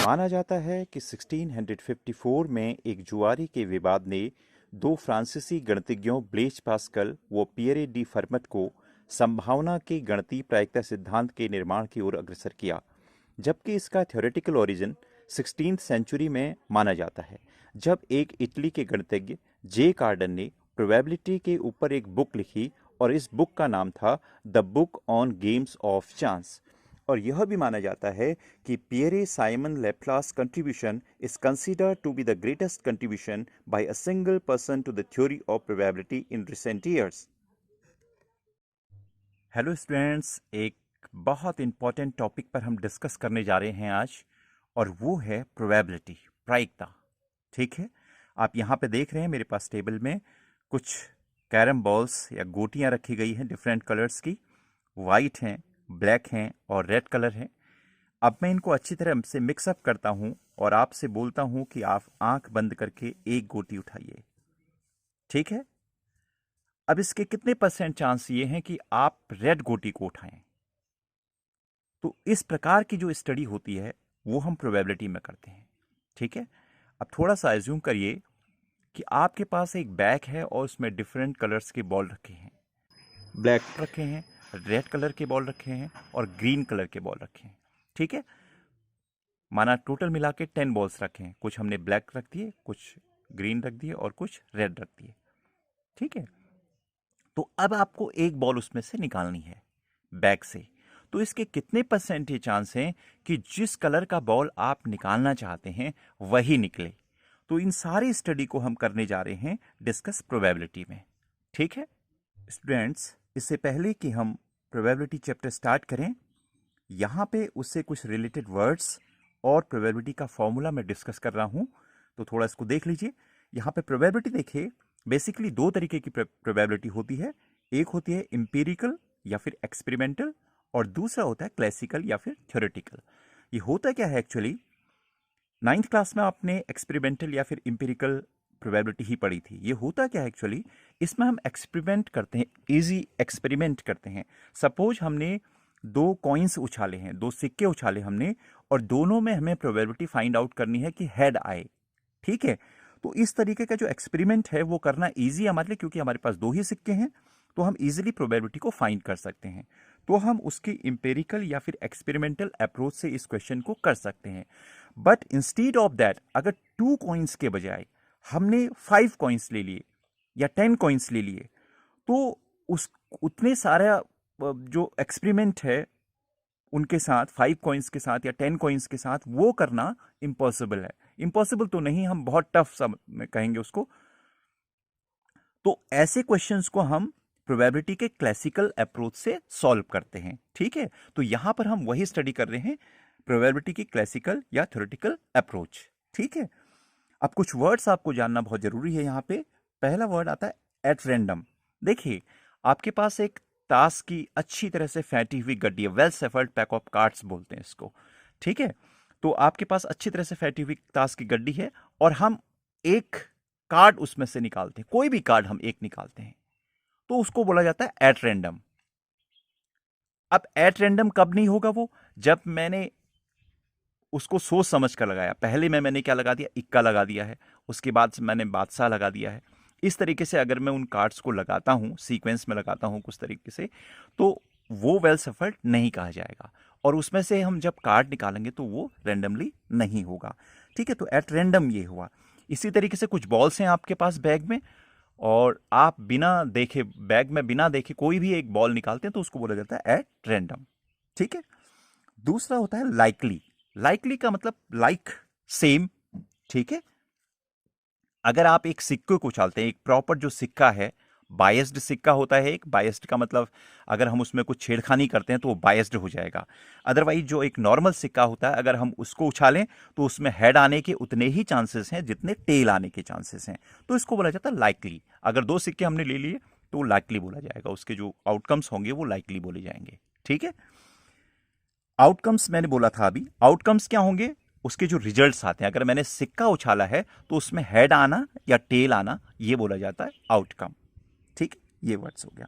माना जाता है कि 1654 में एक जुआरी के विवाद ने दो फ्रांसीसी गणितज्ञों ब्लेज पास्कल व पियरे डी फर्मट को संभावना के गणितीय प्रायिकता सिद्धांत के निर्माण की ओर अग्रसर किया, जबकि इसका थ्योरेटिकल ओरिजिन 16th सेंचुरी में माना जाता है, जब एक इटली के गणितज्ञ जे कार्डन ने प्रोबेबिलिटी के ऊपर एक बुक लिखी और इस बुक का नाम था the book on games of chance. और यह भी माना जाता है कि Pierre Simon Laplace contribution is considered to be the greatest contribution by a single person to the theory of probability in recent years. Hello students, एक बहुत important topic पर हम डिस्कस करने जा रहे हैं आज, और वो है प्रोबेबिलिटी, प्रायिकता। ठीक है, आप यहाँ पे देख रहे हैं मेरे पास टेबल में कुछ कैरम बॉल्स या गोटियाँ रखी गई हैं डिफरेंट कलर्स की, वाइट हैं, ब्लैक हैं और रेड कलर है। अब मैं इनको अच्छी तरह से मिक्सअप करता हूँ और आपसे बोलता हूँ कि आप आंख बंद करके एक गोटी उठाइए। ठीक है, अब इसके कितने % चांस ये हैं कि आप रेड गोटी को उठाएं? तो इस प्रकार की जो स्टडी होती है वो हम प्रोबेबिलिटी में करते हैं। ठीक है, अब थोड़ा सा एज्यूम करिए कि आपके पास एक बैग है और उसमें डिफरेंट कलर्स के बॉल रखे हैं, ब्लैक रखे हैं, रेड कलर के बॉल रखे हैं और ग्रीन कलर के बॉल रखे हैं। ठीक है, माना टोटल मिला के 10 बॉल्स रखे हैं, कुछ हमने ब्लैक रख दिए, कुछ ग्रीन रख दिए और कुछ रेड रख दिए। ठीक है, तो अब आपको एक बॉल उसमें से निकालनी है बैग से। तो इसके कितने % चांस हैं कि जिस कलर का बॉल आप निकालना चाहते हैं वही निकले? तो इन सारी स्टडी को हम करने जा रहे हैं डिस्कस प्रोबेबिलिटी में। ठीक है स्टूडेंट्स, इससे पहले कि हम प्रोबेबिलिटी चैप्टर स्टार्ट करें, यहाँ पे उससे कुछ रिलेटेड वर्ड्स और प्रोबेबिलिटी का फॉर्मूला मैं डिस्कस कर रहा हूँ, तो थोड़ा इसको देख लीजिए। यहाँ पे प्रोबेबिलिटी देखिए, बेसिकली दो तरीके की प्रोबेबिलिटी होती है। एक होती है एम्पिरिकल या फिर एक्सपेरिमेंटल, और दूसरा होता है क्लासिकल या फिर थ्योरेटिकल। ये होता क्या है एक्चुअली, 9th क्लास में आपने एक्सपेरिमेंटल या फिर एम्पिरिकल प्रोबेबिलिटी ही पढ़ी थी। ये होता क्या है एक्चुअली, इसमें हम एक्सपेरिमेंट करते हैं, इजी एक्सपेरिमेंट करते हैं। सपोज हमने 2 कॉइन्स उछाले हैं, 2 सिक्के उछाले हमने, और दोनों में हमें प्रोबेबिलिटी फाइंड आउट करनी है कि हेड आए। ठीक है, तो इस तरीके का जो एक्सपेरिमेंट है वो करना ईजी है हमारे लिए, क्योंकि हमारे पास 2 ही सिक्के हैं, तो हम इजीली प्रोबेबिलिटी को फाइंड कर सकते हैं। तो हम उसकी इंपेरिकल या फिर एक्सपेरिमेंटल अप्रोच से इस क्वेश्चन को कर सकते हैं। बट इंस्टीड ऑफ दैट, अगर 2 कॉइन्स के बजाय हमने 5 कॉइन्स ले लिए या 10 कॉइन्स ले लिए, तो उस उतने सारा जो एक्सपेरिमेंट है उनके साथ, 5 कॉइन्स के साथ या 10 कॉइन्स के साथ, वो करना इम्पॉसिबल है। इम्पॉसिबल तो नहीं, हम बहुत टफ सा कहेंगे उसको। तो ऐसे क्वेश्चंस को हम प्रोबेबिलिटी के क्लासिकल अप्रोच से सॉल्व करते हैं। ठीक है, तो यहां पर हम वही स्टडी कर रहे हैं, प्रोबेबिलिटी की क्लासिकल या थ्योरेटिकल अप्रोच। ठीक है, अब कुछ वर्ड्स आपको जानना बहुत जरूरी है। यहाँ पे पहला वर्ड आता है एट रैंडम। देखिए, आपके पास एक ताश की अच्छी तरह से फैटी हुई गड्डी है, well shuffled pack of cards बोलते हैं इसको। ठीक है, तो आपके पास अच्छी तरह से फैटी हुई ताश की गड्डी है और हम एक कार्ड उसमें से निकालते हैं, कोई भी कार्ड हम एक निकालते हैं, तो उसको बोला जाता है एट रैंडम। अब एट रैंडम कब नहीं होगा वो, जब मैंने उसको सोच समझ कर लगाया। पहले मैंने क्या लगा दिया, इक्का लगा दिया है, उसके बाद मैंने बादशाह लगा दिया है। इस तरीके से अगर मैं उन कार्ड्स को लगाता हूं, सीक्वेंस में लगाता हूं कुछ तरीके से, तो वो वेल सफल्ड नहीं कहा जाएगा, और उसमें से हम जब कार्ड निकालेंगे तो वो रैंडमली नहीं होगा। ठीक है, तो एट रैंडम ये हुआ। इसी तरीके से कुछ बॉल्स हैं आपके पास बैग में, और आप बिना देखे, बैग में बिना देखे कोई भी एक बॉल निकालते हैं, तो उसको बोला जाता है एट रैंडम। ठीक है, दूसरा होता है लाइकली। लाइकली का मतलब लाइक, सेम। ठीक है, अगर आप एक सिक्के को उछालते हैं, एक प्रॉपर जो सिक्का है, बायस्ड सिक्का होता है एक, बायस्ड का मतलब अगर हम उसमें कुछ छेड़खानी करते हैं तो वो बायस्ड हो जाएगा। अदरवाइज जो एक नॉर्मल सिक्का होता है, अगर हम उसको उछालें तो उसमें हेड आने के उतने ही चांसेस हैं जितने टेल आने के चांसेस हैं, तो इसको बोला जाता है लाइकली। अगर 2 सिक्के हमने ले लिए तो लाइकली बोला जाएगा, उसके जो आउटकम्स होंगे वो लाइकली बोले जाएंगे। ठीक है, आउटकम्स मैंने बोला था अभी, आउटकम्स क्या होंगे, उसके जो रिजल्ट्स आते हैं। अगर मैंने सिक्का उछाला है तो उसमें हेड आना या टेल आना, ये बोला जाता है आउटकम। ठीक, ये वर्ड्स हो गया।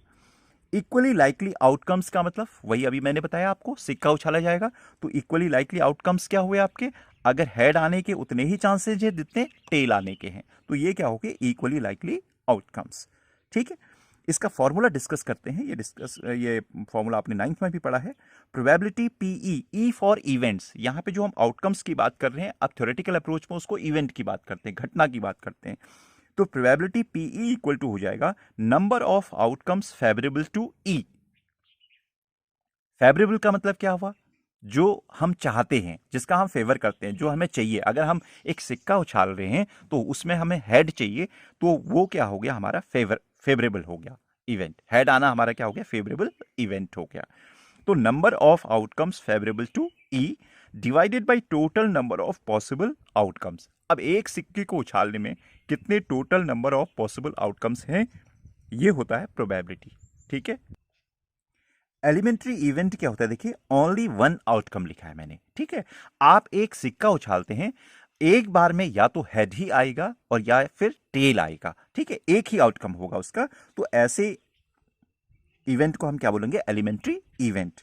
इक्वली लाइकली आउटकम्स का मतलब वही अभी मैंने बताया आपको, सिक्का उछाला जाएगा तो इक्वली लाइकली आउटकम्स क्या हुए आपके, अगर हेड आने के उतने ही चांसेस है जितने टेल आने के हैं, तो ये क्या हो गए, इक्वली लाइकली आउटकम्स। ठीक है, इसका फॉर्मूला डिस्कस करते हैं। ये फॉर्मूला आपने 9th में भी पढ़ा है। Probability P E, E for events, यहां पे जो हम आउटकम्स की बात कर रहे हैं, अब थ्योरेटिकल अप्रोच में उसको इवेंट की बात करते हैं, घटना की बात करते हैं। तो प्रोबेबिलिटी पीई इक्वल टू हो जाएगा number of outcomes favourable to E. Favourable का मतलब क्या हुआ, जो हम चाहते हैं, जिसका हम फेवर करते हैं, जो हमें चाहिए। अगर हम एक सिक्का उछाल रहे हैं तो उसमें हमें हेड चाहिए, तो वो क्या हो गया, हमारा फेवरेबल हो गया इवेंट। हेड आना हमारा क्या हो गया, फेवरेबल इवेंट हो गया। तो number of outcomes favourable to E divided by total number of possible outcomes. अब एक सिक्के को उछालने में कितने total number of possible outcomes हैं, ये होता है प्रोबेबिलिटी। ठीक है, एलिमेंट्री इवेंट क्या होता है, देखिए ओनली वन आउटकम लिखा है मैंने। ठीक है, आप एक सिक्का उछालते हैं, एक बार में या तो हेड ही आएगा और या फिर टेल आएगा। ठीक है, एक ही आउटकम होगा उसका। तो ऐसे इवेंट को हम क्या बोलेंगे, एलिमेंट्री इवेंट।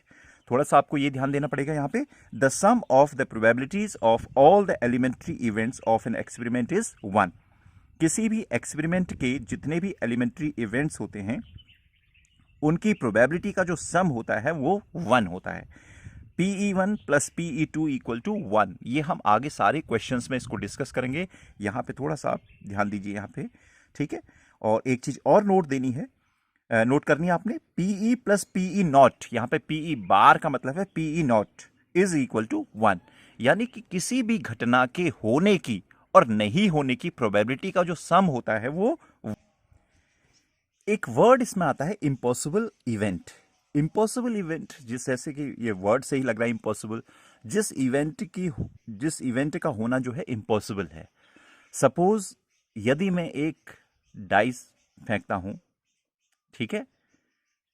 थोड़ा सा आपको ये ध्यान देना पड़ेगा यहां पे, the sum of the probabilities of all the elementary events of an experiment is 1। किसी भी एक्सपेरिमेंट के जितने भी एलिमेंट्री इवेंट्स होते हैं उनकी प्रोबेबिलिटी का जो सम होता है वो 1 होता है। PE1 plus PE2 equal to 1। ये हम आगे सारे क्वेश्चंस में इसको डिस्कस करेंगे। यहाँ पे थोड़ा सा आप ध्यान दीजिए यहाँ पे। ठीक है, और एक चीज और नोट देनी है, नोट करनी है आपने, PE प्लस PE नॉट, यहाँ पे PE बार का मतलब है PE not is equal to 1। यानी कि किसी भी घटना के होने की और नहीं होने की प्रोबेबिलिटी का जो सम होता है वो, एक वर्ड इसमें आता है इम्पॉसिबल इवेंट। इम्पॉसिबल इवेंट, जिस जैसे कि ये वर्ड से ही लग रहा है इम्पॉसिबल, जिस इवेंट का होना जो है इम्पॉसिबल है। सपोज यदि मैं एक डाइस फेंकता हूं, ठीक है,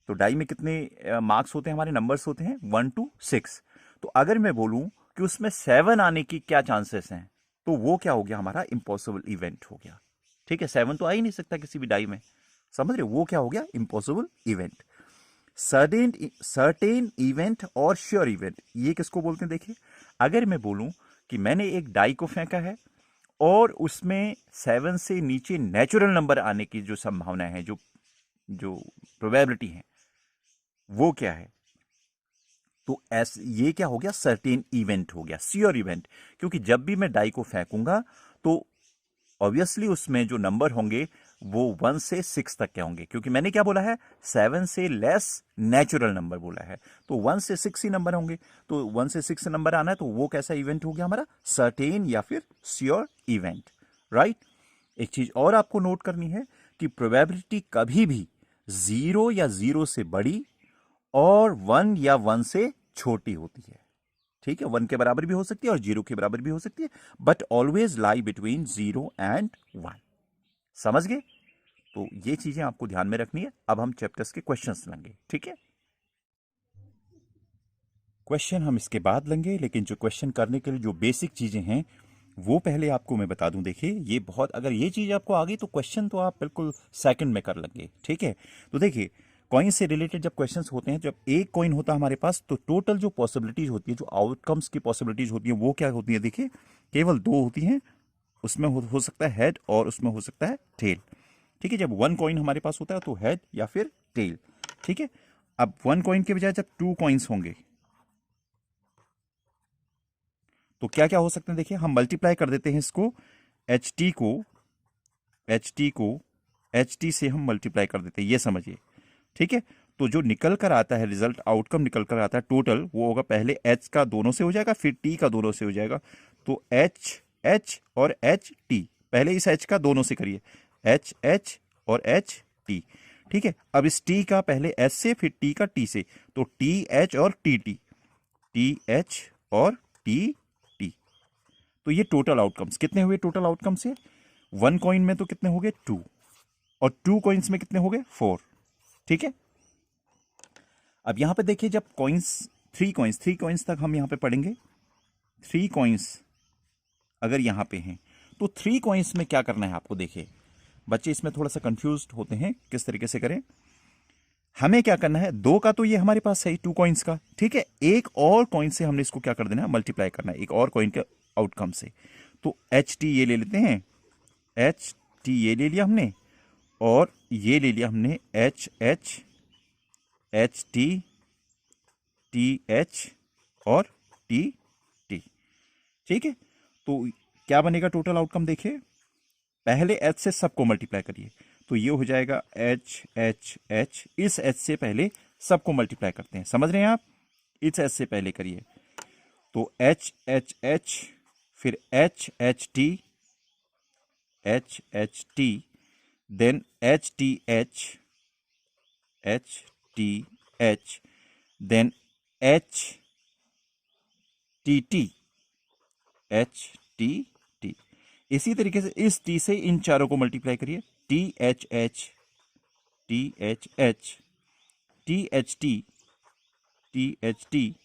तो डाई में कितने मार्क्स होते हैं, हमारे नंबर्स होते हैं 1 to 6। तो अगर मैं बोलूं कि उसमें 7 आने की क्या चांसेस हैं, तो वो क्या हो गया, हमारा इम्पॉसिबल इवेंट हो गया। ठीक है, 7 तो आ ही नहीं सकता किसी भी डाई में, समझ रहे हो, वो क्या हो गया, इम्पॉसिबल इवेंट। सर्टेन इवेंट और श्योर इवेंट, ये किसको बोलते हैं, देखिए अगर मैं बोलूं कि मैंने एक डाई को फेंका है और उसमें 7 से नीचे नेचुरल नंबर आने की जो संभावना है, जो जो प्रोबेबिलिटी है, वो क्या है, तो ये क्या हो गया, सर्टेन इवेंट हो गया, श्योर इवेंट। क्योंकि जब भी मैं डाई को फेंकूंगा तो ऑब्वियसली उसमें जो नंबर होंगे वो 1 से 6 तक के होंगे, क्योंकि मैंने क्या बोला है, 7 से लेस नेचुरल नंबर बोला है, तो 1 से 6 ही नंबर होंगे। तो 1 से 6 नंबर आना है, तो वो कैसा इवेंट हो गया हमारा, सर्टेन या फिर श्योर इवेंट, राइट। एक चीज और आपको नोट करनी है कि प्रोबेबिलिटी कभी भी 0 या 0 से बड़ी और 1 या 1 से छोटी होती है। ठीक है, 1 के बराबर भी हो सकती है और 0 के बराबर भी हो सकती है, but always lie between 0 and 1। समझ गए, तो ये चीजें आपको ध्यान में रखनी है। अब हम चैप्टर्स के क्वेश्चंस लेंगे। ठीक है, क्वेश्चन हम इसके बाद लेंगे, लेकिन जो क्वेश्चन करने के लिए जो बेसिक चीजें हैं वो पहले आपको मैं बता दूं। देखिए ये बहुत, अगर ये चीज आपको आ गई तो क्वेश्चन तो आप बिल्कुल सेकंड में कर लेंगे। ठीक है, तो देखिए कॉइन से रिलेटेड जब क्वेश्चंस होते हैं, जब एक कॉइन होता है हमारे पास, तो टोटल जो पॉसिबिलिटीज होती है, जो आउटकम्स की पॉसिबिलिटीज होती है, वो क्या होती है, देखिए केवल 2 होती हैं। उसमें हो सकता है हेड और उसमें हो सकता है टेल। ठीक है, जब 1 कॉइन हमारे पास होता है तो हेड या फिर टेल। ठीक है, अब 1 कॉइन के बजाय जब 2 कॉइन्स होंगे तो क्या क्या हो सकते हैं, देखिए हम मल्टीप्लाई कर देते हैं इसको, एच टी को एच टी से हम मल्टीप्लाई कर देते हैं, ये समझिए। ठीक है, तो जो निकल कर आता है रिजल्ट, आउटकम निकल कर आता है टोटल, वो होगा पहले एच का दोनों से हो जाएगा, फिर टी का दोनों से हो जाएगा। तो एच एच और एच टी, पहले इस एच का दोनों से करिए, एच एच और एच टी। ठीक है, अब इस टी का पहले एच से फिर टी का टी से, तो टी एच और टी टी, टी एच और टी टी। तो ये टोटल आउटकम्स कितने हुए, टोटल आउटकम्स है 1 कॉइन में तो कितने हो गए 2, और 2 कॉइन्स में कितने हो गए 4। ठीक है, अब यहां पे देखिए जब कॉइन्स 3 कॉइन्स तक हम यहां पे पढ़ेंगे, 3 कॉइन्स अगर यहां पे हैं तो 3 कॉइन्स में क्या करना है आपको। देखिए बच्चे इसमें थोड़ा सा कंफ्यूज होते हैं, किस तरीके से करें। हमें क्या करना है, 2 का तो ये हमारे पास है 2 कॉइन्स का, ठीक है। एक और कॉइन से हमने इसको क्या कर देना है, मल्टीप्लाई करना है एक और कॉइन के आउटकम से। तो एच टी ये ले लेते हैं, एच टी ये ले लिया हमने, और ये ले लिया हमने H H, H T, T H और टी टी, ठीक है। तो क्या बनेगा टोटल आउटकम, देखिए पहले एच से सबको मल्टीप्लाई करिए, तो ये हो जाएगा एच एच एच, इस एच से पहले सबको मल्टीप्लाई करते हैं, समझ रहे हैं आप, इस एच से पहले करिए। तो एच एच एच, फिर H H T, H H T, then H T H, H T H, then H T T, H T T. इसी तरीके से इस टी से इन चारों को मल्टीप्लाई करिए, T H H, T H H, T H T, T H T,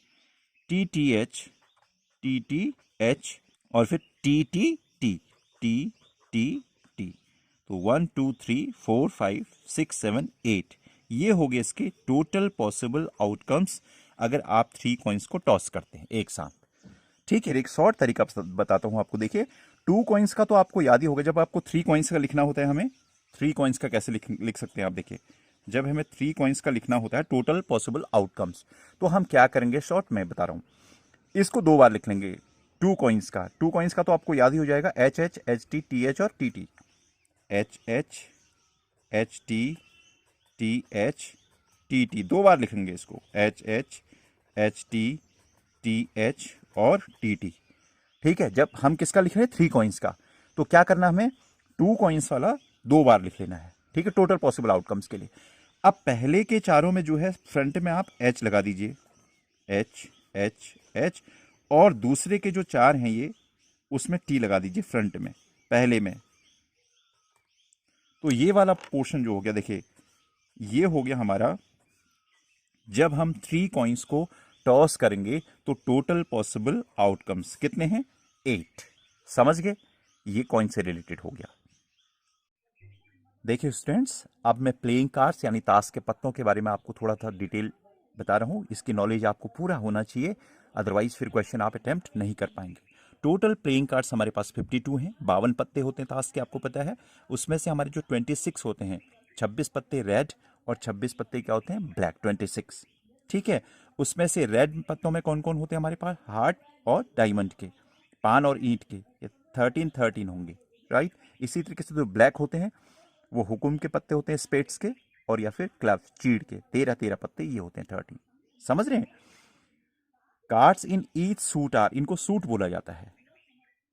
T T H, T T H, और फिर T T T, T T T. तो 1 2 3 4 5 6 7 8, ये हो गए इसके टोटल पॉसिबल आउटकम्स अगर आप 3 कॉइन्स को टॉस करते हैं एक साथ, ठीक है। एक शॉर्ट तरीका बताता हूं आपको, देखिए 2 कॉइन्स का तो आपको याद ही होगा, जब आपको 3 कॉइन्स का लिखना होता है, हमें 3 कॉइन्स का कैसे लिख सकते हैं आप, देखिए जब हमें 3 कॉइन्स का लिखना होता है टोटल पॉसिबल आउटकम्स, तो हम क्या करेंगे, शॉर्ट में बता रहा हूं, इसको 2 बार लिख लेंगे। 2 कॉइन्स का तो आपको याद ही हो जाएगा, H H, H T, T H और T T, H H, H T, T H, T T, 2 बार लिखेंगे इसको, H H, H T, T H और टी टी, ठीक है। जब हम किसका लिख रहे हैं, 3 कॉइन्स का, तो क्या करना हमें, 2 कॉइन्स वाला 2 बार लिख लेना है, ठीक है, टोटल पॉसिबल आउटकम्स के लिए। अब पहले के चारों में जो है फ्रंट में आप एच लगा दीजिए, एच एच एच, और दूसरे के जो 4 हैं ये, उसमें टी लगा दीजिए फ्रंट में, पहले में। तो ये वाला पोर्शन जो हो गया, देखिए ये हो गया हमारा, जब हम 3 कॉइन्स को टॉस करेंगे तो टोटल पॉसिबल आउटकम्स कितने हैं, 8, समझ गए, ये कॉइन से रिलेटेड हो गया। देखिए स्टूडेंट्स, अब मैं प्लेइंग कार्ड्स यानी ताश के पत्तों के बारे में आपको थोड़ा सा डिटेल बता रहा हूँ, इसकी नॉलेज आपको पूरा होना चाहिए, अदरवाइज फिर क्वेश्चन आप अटेम्प्ट नहीं कर पाएंगे। टोटल प्लेइंग कार्ड्स हमारे पास 52 हैं, 52 पत्ते होते हैं ताश के, आपको पता है। उसमें से हमारे जो 26 होते हैं, 26 पत्ते रेड और 26 पत्ते क्या होते हैं, ब्लैक, 26, ठीक है। उसमें से रेड पत्तों में कौन कौन होते हैं हमारे पास, हार्ट और डायमंड के, पान और ईंट के, ये 13 होंगे, राइट। इसी तरीके से जो ब्लैक होते हैं वो हुकुम के पत्ते होते हैं, स्पेड्स के, और या फिर क्लब, चीड़ के, 13 पत्ते ये होते हैं, 13, समझ रहे हैं। Cards in each suit are, इनको सूट बोला जाता है,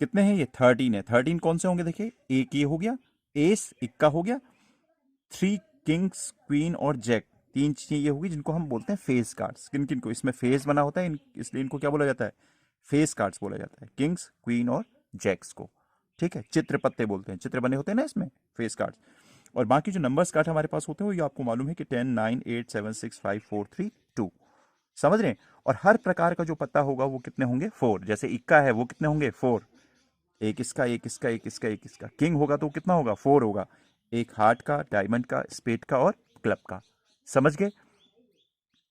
कितने हैं ये, 13 है। 13 कौन से होंगे, देखिए एक ये हो गया, एस इक्का हो गया, 3 किंग्स, क्वीन और जैक, 3 चीजें ये होगी जिनको हम बोलते हैं फेस कार्ड्स। किन किन को, इसमें फेस बना होता है इसलिए इनको क्या बोला जाता है, फेस कार्ड्स बोला जाता है, किंग्स, क्वीन और जैक्स को, ठीक है। चित्र पत्ते बोलते हैं, चित्र बने होते हैं ना इसमें, फेस कार्ड्स। और बाकी जो नंबर्स कार्ड हमारे पास होते हैं वो ये आपको मालूम है कि 10 9 8 7 6 5 4 3 2, समझ रहे हैं। और हर प्रकार का जो पत्ता होगा वो कितने होंगे, 4, जैसे इक्का है वो कितने होंगे, 4, एक इसका, एक इसका, एक इसका, एक इसका। किंग होगा तो कितना होगा, 4 होगा, एक हार्ट का, डायमंड का, स्पेड का और क्लब का, समझ गए।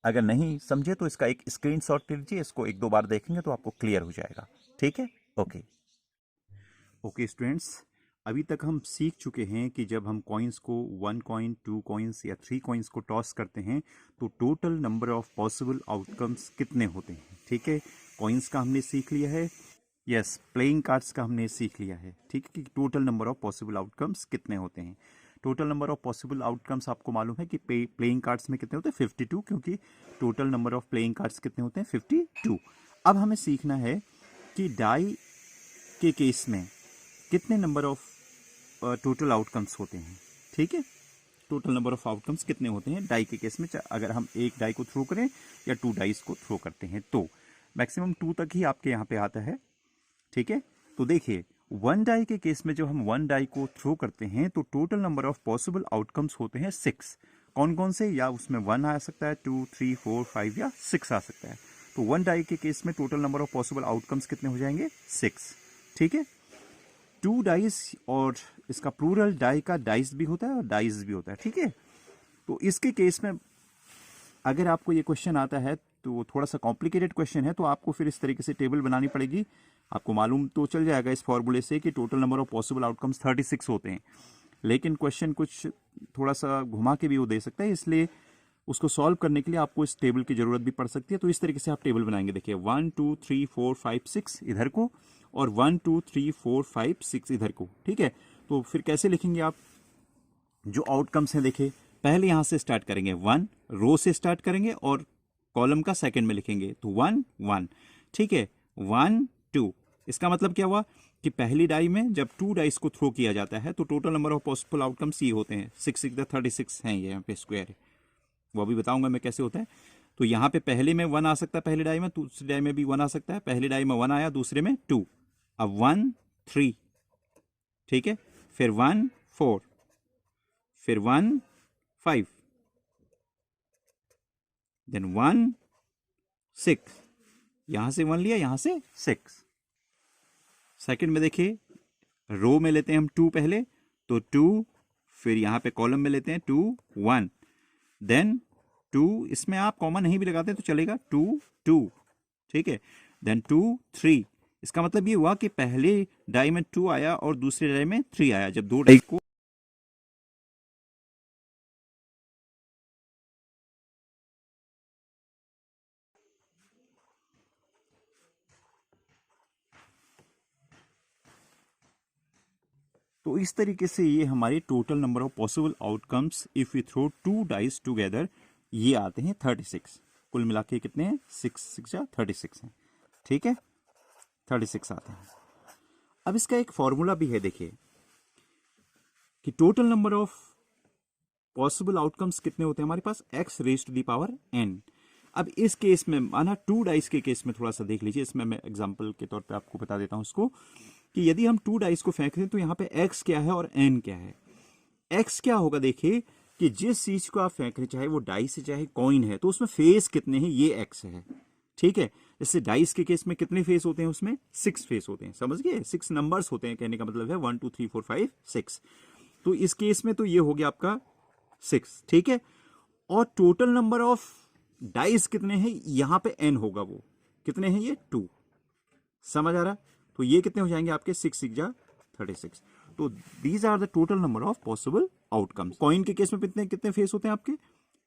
अगर नहीं समझे तो इसका एक स्क्रीनशॉट ले लीजिए, इसको 1 2 बार देखेंगे तो आपको क्लियर हो जाएगा, ठीक है। ओके ओके स्टूडेंट्स, अभी तक हम सीख चुके हैं कि जब हम कॉइन्स को 1 कॉइन, 2 कॉइन्स या 3 कॉइन्स को टॉस करते हैं तो total number of possible outcomes कितने होते हैं, ठीक है। कॉइन्स का हमने सीख लिया है, यस, प्लेइंग कार्ड्स का हमने सीख लिया है, ठीक है, कि total number of possible outcomes कितने होते हैं। Total number of possible outcomes आपको मालूम है कि प्लेइंग कार्ड्स में कितने होते हैं, 52, क्योंकि total number of playing cards कितने होते हैं, 52। अब हमें सीखना है कि डाई के केस में कितने नंबर ऑफ टोटल आउटकम्स होते हैं, ठीक है। टोटल नंबर ऑफ आउटकम्स कितने होते हैं डाई के केस में, अगर हम एक डाई को थ्रो करें या 2 डाइस को थ्रो करते हैं, तो मैक्सिमम 2 तक ही आपके यहाँ पे आता है, ठीक है। तो देखिए 1 डाई के केस में जब हम 1 डाई को थ्रो करते हैं तो total number of possible outcomes होते हैं 6। कौन कौन से, या उसमें 1 आ सकता है, 2 3 4 5 या 6 आ सकता है। तो 1 डाई के केस में total number of possible outcomes कितने हो जाएंगे, 6, ठीक है। 2 डाइस, और इसका प्लूरल डाई का डाइस भी होता है और डाइस भी होता है, ठीक है। तो इसके केस में अगर आपको ये क्वेश्चन आता है तो थोड़ा सा कॉम्प्लिकेटेड क्वेश्चन है, तो आपको फिर इस तरीके से टेबल बनानी पड़ेगी। आपको मालूम तो चल जाएगा इस फॉर्मूले से कि total number of possible outcomes 36 होते हैं, लेकिन क्वेश्चन कुछ थोड़ा सा घुमा के भी वो दे सकता है, इसलिए उसको सॉल्व करने के लिए आपको इस टेबल की जरूरत भी पड़ सकती है। तो इस तरीके से आप टेबल बनाएंगे। देखिए 1 2 3 4 5 6 इधर को और 1 2 3 4 5 6 इधर को, ठीक है। तो फिर कैसे लिखेंगे आप जो आउटकम्स हैं? देखिए पहले यहां से स्टार्ट करेंगे, 1 रो से स्टार्ट करेंगे और कॉलम का सेकंड में लिखेंगे, तो 1 1, ठीक है, 1 2। इसका मतलब क्या हुआ कि पहली डाई में जब 2 डाइस को थ्रो किया जाता है तो total number of possible outcomes ये होते हैं, 6 6 36 हैं, ये यहाँ पे स्क्वायर है, वो अभी बताऊंगा मैं कैसे होता है। तो यहाँ पे पहले में 1 आ सकता है, पहली डाई में, दूसरी डाई में भी 1 आ सकता है। पहली डाई में 1 आया, दूसरे में 2, अब 1 3, ठीक है, फिर 1 4, फिर 1 5, देन 1 6, यहां से 1 लिया, यहां से 6। सेकंड में देखिए रो में लेते हैं हम 2 पहले, तो 2, फिर यहां पे कॉलम में लेते हैं 2 1, देन 2, इसमें आप कॉमन नहीं भी लगाते तो चलेगा, 2 2, ठीक है, देन 2 3। इसका मतलब ये हुआ कि पहले डाई में 2 आया और दूसरे डाई में 3 आया। जब दो डाई को तो इस तरीके से ये हमारे total number of possible outcomes if we throw 2 dice together ये आते हैं 36। कुल मिला के कितने हैं? 6 6 या 36 हैं, ठीक है, 36 आते हैं। अब इसका एक फॉर्मूला भी है, देखिए कि total number of possible outcomes कितने होते हैं हमारे पास? x raise to the power n। अब इस केस में माना 2 डाइस के केस में थोड़ा सा देख लीजिए, इसमें मैं एग्जांपल के तौर पे आपको बता देता हूं उसको, कि यदि हम 2 डाइस को फेंक रहे हैं तो यहाँ पे x क्या है और n क्या है। x क्या होगा, देखिए कि जिस चीज को आप फेंक रहे, चाहे वो डाइस है चाहे कॉइन है, तो उसमें फेस कितने हैं, ये x है, ठीक है। जैसे डाइस के केस में कितने फेस होते हैं? उसमें 6 फेस होते हैं, समझ गए, 6 नंबर्स होते हैं, कहने का मतलब है 1 2 3 4 5 6। तो इस केस में तो ये हो गया आपका 6, ठीक है। और टोटल नंबर ऑफ डाइस कितने हैं? यहां पे n होगा, वो कितने हैं? ये 2, समझ आ रहा? तो ये कितने हो जाएंगे आपके? 6 6 जा 36। तो these are the total number of possible outcomes. Coin के केस में कितने कितने फेस होते हैं आपके?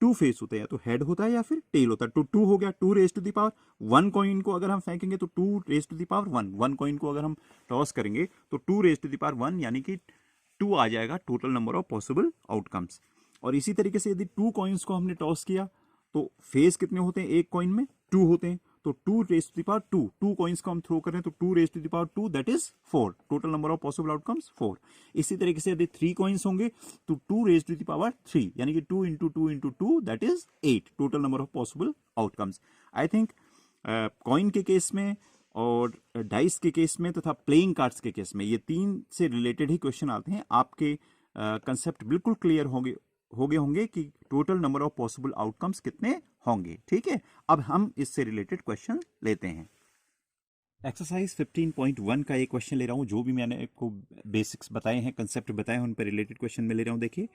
2 फेस होते हैं, तो हेड होता है या फिर टेल होता है। तो 2 हो गया, 2 raise to the power 1 coin को अगर हम फेंकेंगे तो 2 raise to the power 1, 1 coin को अगर हम टॉस करेंगे तो 2 रेज टू द पावर 1, यानी कि 2 आ जाएगा total number of possible outcomes. और इसी तरीके से यदि 2 कॉइन्स को हमने टॉस किया तो फेस कितने होते हैं? एक कॉइन में 2 होते हैं, तो 2 raise to the power 2, 2 coins को हम थ्रो करें तो 2 raise to the power 2, that is 4। Total number of possible outcomes 4। इसी तरीके से यदि 3 कॉइन्स होंगे तो 2 रेज टू द पावर 3, यानी कि 2 into 2 into 2, that is 8। Total number of possible outcomes. I think coin के केस में और डाइस के केस में तथा प्लेइंग कार्ड्स के केस में ये 3 से रिलेटेड ही क्वेश्चन आते हैं। आपके कंसेप्ट बिल्कुल क्लियर होंगे कि total number of possible outcomes कितने होंगे, ठीक है। अब हम इससे रिलेटेड क्वेश्चन लेते हैं। एक्सरसाइज 15.1 का एक क्वेश्चन ले रहा हूं, जो भी मैंने आपको बेसिक्स बताए हैं, कंसेप्ट बताए हैं, उन पर रिलेटेड क्वेश्चन में ले रहा हूं। देखिए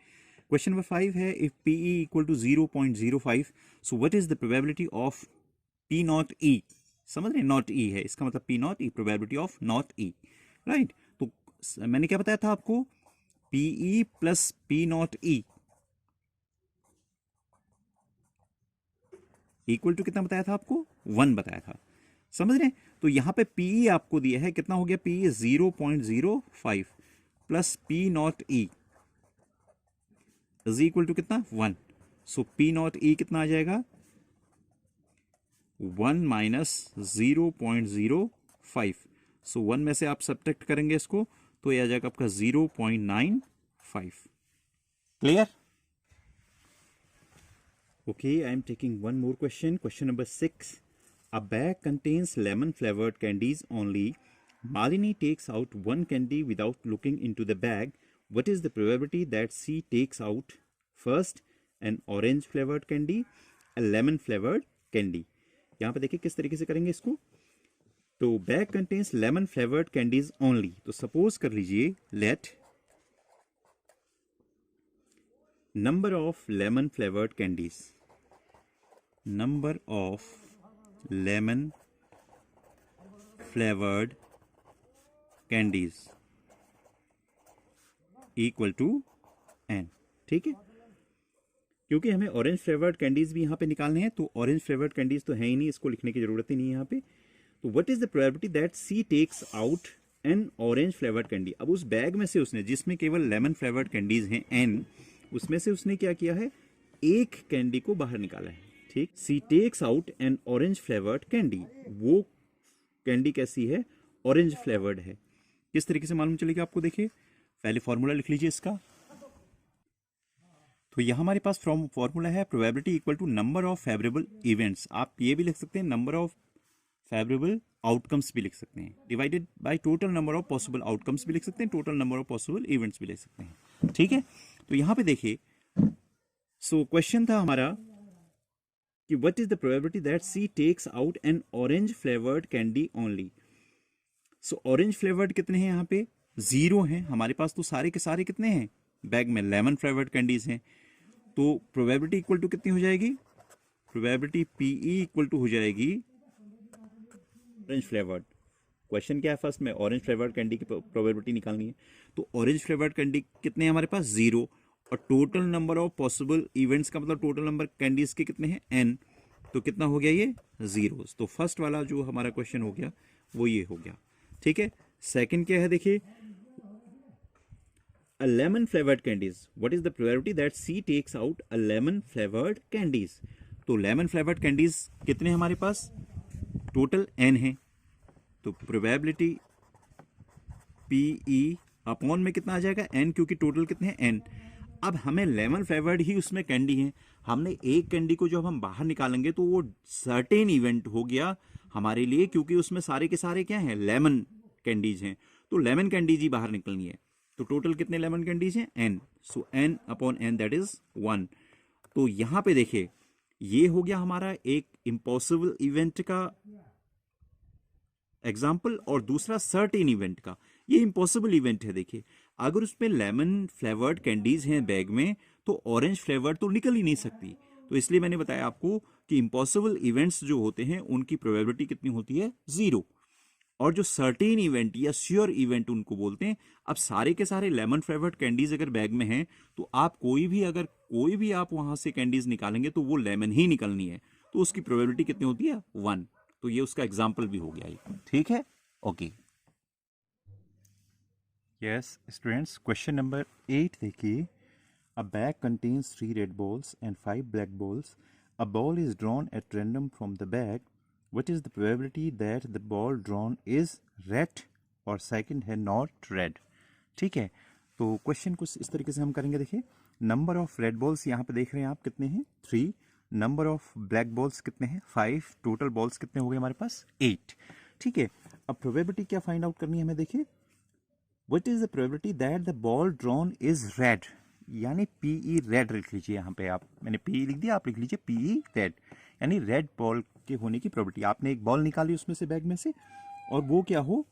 क्वेश्चन नंबर 5 है, if PE equal to 0.05, so what is the probability of P not E। समझ रहे, नॉट E है, इसका मतलब P not E, probability of not E, right. तो मैंने क्या बताया था आपको? PE plus P not E equal to कितना बताया था आपको? 1 बताया था, समझ रहे हैं। तो यहां पे PE आपको दिया है, कितना हो गया? PE 0.05 plus P not E is equal to कितना? 1। सो P नॉट E कितना आ जाएगा? 1 माइनस 0.05। सो 1 में से आप सब्ट्रैक्ट करेंगे इसको तो ये आ जाएगा आपका 0.95। Clear? Okay, I am taking one more question. Question number 6. A bag contains lemon flavored candies only. Malini takes out one candy without looking into the bag. What is the probability that she takes out first an orange flavored candy, a lemon flavored candy? यहाँ पे देखिए किस तरीके से करेंगे इसको। तो bag contains lemon flavoured candies only, तो सपोज कर लीजिए let number of lemon flavoured candies number of lemon flavoured candies equal to n. ठीक है, क्योंकि हमें ऑरेंज फ्लेवर्ड कैंडीज भी यहाँ पे निकालने हैं, तो ऑरेंज फ्लेवर्ड कैंडीज तो है ही नहीं, इसको लिखने की जरूरत ही नहीं है यहाँ पे। तो what is the probability that she takes out an orange flavoured candy. अब उस बैग में से उसने, जिसमें केवल लेमन फ्लेवर्ड कैंडीज हैं एन, उसमें से उसने क्या किया है, एक कैंडी को बाहर निकाला है। ठीक, she takes out an orange flavoured candy, वो कैंडी कैसी है, ऑरेंज फ्लेवर्ड है। किस तरीके से मालूम चलेगी आपको, देखिए पहले फॉर्मूला लिख लीजिए इसका। तो यह हमारे पास फॉर्मूला है probability equal to number of favourable events. आप ये भी लिख सकते हैं नंबर ऑफ फेवरेबल आउटकम्स भी लिख सकते हैं, divided by total number of possible outcomes भी लिख सकते हैं, total number of possible events भी लिख सकते हैं। ठीक है, तो यहां पे देखिए, सो क्वेश्चन था हमारा कि what is the probability that she takes out an orange flavoured candy only. So orange flavoured कितने हैं यहाँ पे, 0 हैं हमारे पास। तो सारे के सारे कितने हैं बैग में, लेमन फ्लेवर्ड कैंडीज हैं। तो प्रोबेबिलिटी इक्वल टू कितनी हो जाएगी, प्रोबेबिलिटी पीई इक्वल टू हो जाएगी ऑरेंज फ्लेवर्ड। क्वेश्चन क्या है, फर्स्ट में ऑरेंज फ्लेवर्ड कैंडी की प्रोबेबिलिटी निकालनी है। तो ऑरेंज फ्लेवर्ड कैंडी कितने हैं हमारे पास, 0, और total number of possible events का मतलब टोटल नंबर कैंडीज के कितने हैं, n। तो कितना हो गया ये, 0। तो फर्स्ट वाला जो हमारा क्वेश्चन हो गया वो ये हो गया। ठीक है, सेकंड क्या है, देखिए a lemon flavored candies, what is the probability that C takes out a lemon flavored candies। तो lemon flavored candies कितने हमारे पास, टोटल n है। तो प्रोबेबिलिटी PE अपॉन में कितना आ जाएगा, n, क्योंकि टोटल कितने हैं, n। अब हमें लेमन फ्लेवर्ड ही उसमें कैंडी है, हमने एक कैंडी को जब हम बाहर निकालेंगे तो वो सर्टेन इवेंट हो गया हमारे लिए, क्योंकि उसमें सारे के सारे क्या हैं, लेमन कैंडीज हैं। तो लेमन कैंडीज ही बाहर निकलनी है। तो टोटल कितने लेमन कैंडीज हैं, n। So n upon n that is 1। तो यहां पे देखिए ये हो गया हमारा एक इम्पॉसिबल इवेंट का एग्जाम्पल, और दूसरा सर्टेन इवेंट का। ये इम्पॉसिबल इवेंट है, देखिए अगर उसमें लेमन फ्लेवर्ड कैंडीज हैं बैग में तो ऑरेंज फ्लेवर्ड तो निकल ही नहीं सकती। तो इसलिए मैंने बताया आपको कि इम्पॉसिबल इवेंट्स जो होते हैं उनकी प्रोबेबिलिटी कितनी होती है, 0। और जो सर्टेन इवेंट या श्योर इवेंट उनको बोलते हैं। अब सारे के सारे लेमन फ्लेवर्ड कैंडीज अगर बैग में हैं तो आप अगर कोई भी आप वहां से कैंडीज निकालेंगे तो वो लेमन ही निकलनी है, तो उसकी प्रोबेबिलिटी कितनी होती है, 1। तो ये उसका एग्जाम्पल भी हो गया। ठीक है, okay. Yes students, question number 8 देखिए। अ bag contains 3 red balls and 5 black balls. A ball is drawn at random from the bag. What is the probability that the ball drawn is red और second है not red। ठीक है, तो question कुछ इस तरीके से हम करेंगे। देखिए नंबर ऑफ रेड बॉल्स यहाँ पे देख रहे हैं आप कितने हैं, 3। नंबर ऑफ ब्लैक बॉल्स कितने हैं, 5। टोटल बॉल्स कितने हो गए हमारे पास, 8। ठीक है, अब प्रोबेबिलिटी क्या फाइंड आउट करनी है हमें। देखिए what is the probability that the ball drawn is red, यानी पीई रेड लिख लीजिए यहाँ पे आप, मैंने पीई लिख दिया, आप लिख लीजिए पीई रेड, यानी रेड बॉल के होने की प्रोबेबिलिटी। आपने एक बॉल निकाली उसमें से बैग में से और वो क्या हो,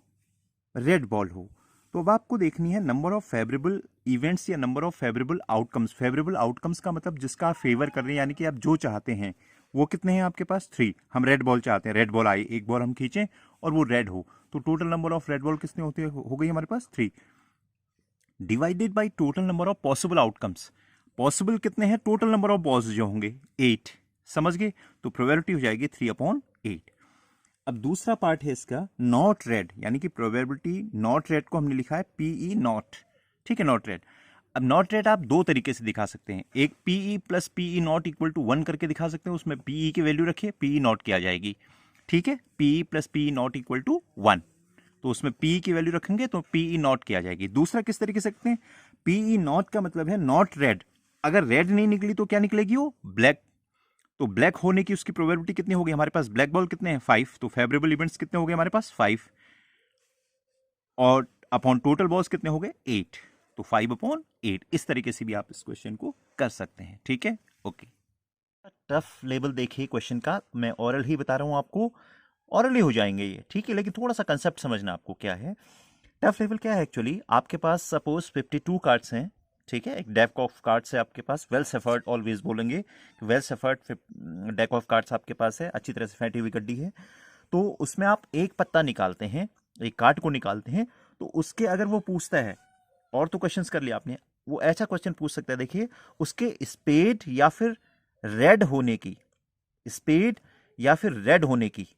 रेड बॉल हो। तो अब आपको देखनी है नंबर ऑफ फेवरेबल इवेंट्स या number of favourable outcomes. Favourable outcomes का मतलब जिसका आप फेवर कर रहे हैं, यानी कि आप जो चाहते हैं वो कितने हैं आपके पास, 3। हम रेड बॉल चाहते हैं, रेड बॉल आई, एक बॉल हम खींचें और वो रेड हो, तो total number of red ball कितने होते हो गई हमारे पास, 3, divided by total number of possible outcomes. Possible कितने हैं, टोटल नंबर ऑफ बॉल्स जो होंगे 8। समझ गए, तो प्रोबेबिलिटी हो जाएगी 3/8। अब दूसरा पार्ट है इसका नॉट रेड, यानी कि प्रोबेबिलिटी नॉट रेड को हमने लिखा है पीई नॉट। ठीक है, नॉट रेड। अब नॉट रेड आप दो तरीके से दिखा सकते हैं, एक P E plus P E not equal to 1 करके दिखा सकते हैं, उसमें पीई की वैल्यू रखिए, पीई नॉट की आ जाएगी। ठीक है, P E plus P E not equal to 1, तो उसमें पीई की वैल्यू रखेंगे तो पीई नॉट की आ जाएगी। दूसरा किस तरीके से सकते हैं, पीई नॉट का मतलब है नॉट रेड, अगर रेड नहीं निकली तो क्या निकलेगी, वो ब्लैक। तो ब्लैक होने की उसकी प्रोबेबिलिटी कितनी होगी, हमारे पास ब्लैक बॉल कितने हैं, 5। तो फेवरेबल इवेंट्स कितने हो गए हमारे पास, 5, और अपॉन टोटल बॉल्स कितने हो गए, 8। तो 5/8। इस तरीके से भी आप इस क्वेश्चन को कर सकते हैं। ठीक है, ओके। टफ लेवल देखिए क्वेश्चन का, मैं ओरल ही बता रहा हूं आपको, ओरली हो जाएंगे ये, ठीक है, लेकिन थोड़ा सा कंसेप्ट समझना आपको क्या है। टफ लेवल क्या है एक्चुअली, आपके पास सपोज 52 कार्ड्स हैं, ठीक है, एक डेक ऑफ कार्ड्स है आपके पास, वेल सफर्ड ऑलवेज बोलेंगे, well suffered deck of cards आपके पास है, अच्छी तरह से फेंटी हुई गड्डी है। तो उसमें आप एक पत्ता निकालते हैं, एक कार्ड को निकालते हैं, तो उसके अगर वो पूछता है, और तो क्वेश्चंस कर लिया आपने, वो ऐसा क्वेश्चन पूछ सकता है, देखिए उसके स्पेड या फिर रेड होने की, स्पेड या फिर रेड होने की,